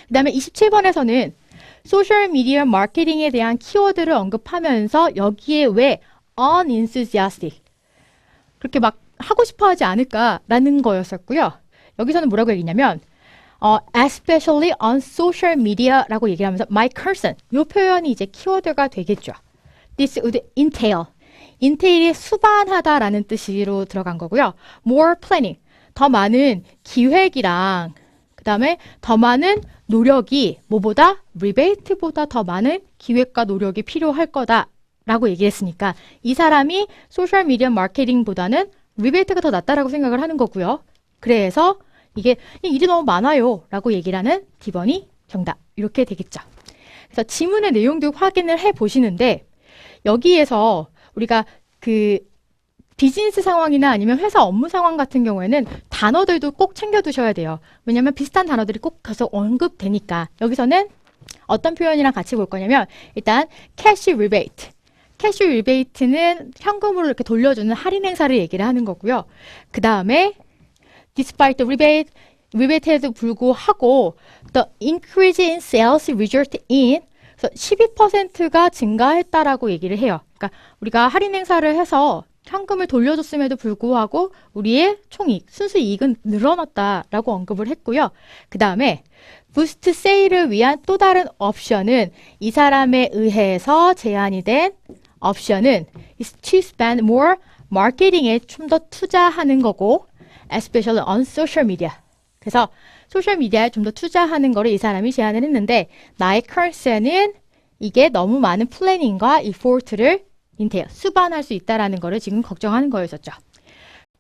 그 다음에 27번에서는 소셜미디어 마케팅에 대한 키워드를 언급하면서 여기에 왜 unenthusiastic 그렇게 막 하고 싶어 하지 않을까라는 거였었고요. 여기서는 뭐라고 얘기냐면 especially on social media라고 얘기를 하면서 my concern 이 표현이 이제 키워드가 되겠죠. This would entail. entail이 수반하다라는 뜻으로 들어간 거고요. More planning. 더 많은 기획이랑 그 다음에 더 많은 노력이 뭐보다 rebate보다 더 많은 기획과 노력이 필요할 거다. 라고 얘기했으니까 이 사람이 소셜미디어 마케팅보다는 리베이트가 더 낫다라고 생각을 하는 거고요. 그래서 이게 일이 너무 많아요 라고 얘기를 하는 D번이 정답 이렇게 되겠죠. 그래서 지문의 내용도 확인을 해 보시는데 여기에서 우리가 그 비즈니스 상황이나 아니면 회사 업무 상황 같은 경우에는 단어들도 꼭 챙겨 두셔야 돼요. 왜냐하면 비슷한 단어들이 꼭 계속 언급되니까. 여기서는 어떤 표현이랑 같이 볼 거냐면 일단 캐시 리베이트. 캐시 리베이트는 현금으로 이렇게 돌려주는 할인 행사를 얘기를 하는 거고요. 그 다음에 despite the rebate, 리베이트에도 불구하고 the increase in sales result in 그래서 12%가 증가했다라고 얘기를 해요. 그러니까 우리가 할인 행사를 해서 현금을 돌려줬음에도 불구하고 우리의 총이익, 순수이익은 늘어났다라고 언급을 했고요. 그 다음에 부스트 세일을 위한 또 다른 옵션은 이 사람에 의해서 제안이 된 옵션은 is to spend more 마케팅에 좀 더 투자하는 거고 especially on social media. 그래서 소셜미디어에 좀 더 투자하는 거를 이 사람이 제안을 했는데 나의 컨센은 이게 너무 많은 플래닝과 이포트를 수반할 수 있다는 거를 지금 걱정하는 거였었죠.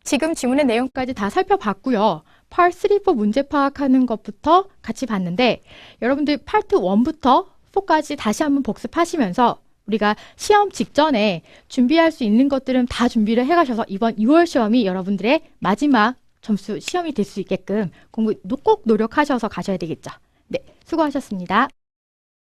지금 지문의 내용까지 다 살펴봤고요. Part 3, 4 문제 파악하는 것부터 같이 봤는데 여러분들 파트 1부터 4까지 다시 한번 복습하시면서 우리가 시험 직전에 준비할 수 있는 것들은 다 준비를 해가셔서 이번 6월 시험이 여러분들의 마지막 점수 시험이 될 수 있게끔 공부 꼭 노력하셔서 가셔야 되겠죠. 네, 수고하셨습니다.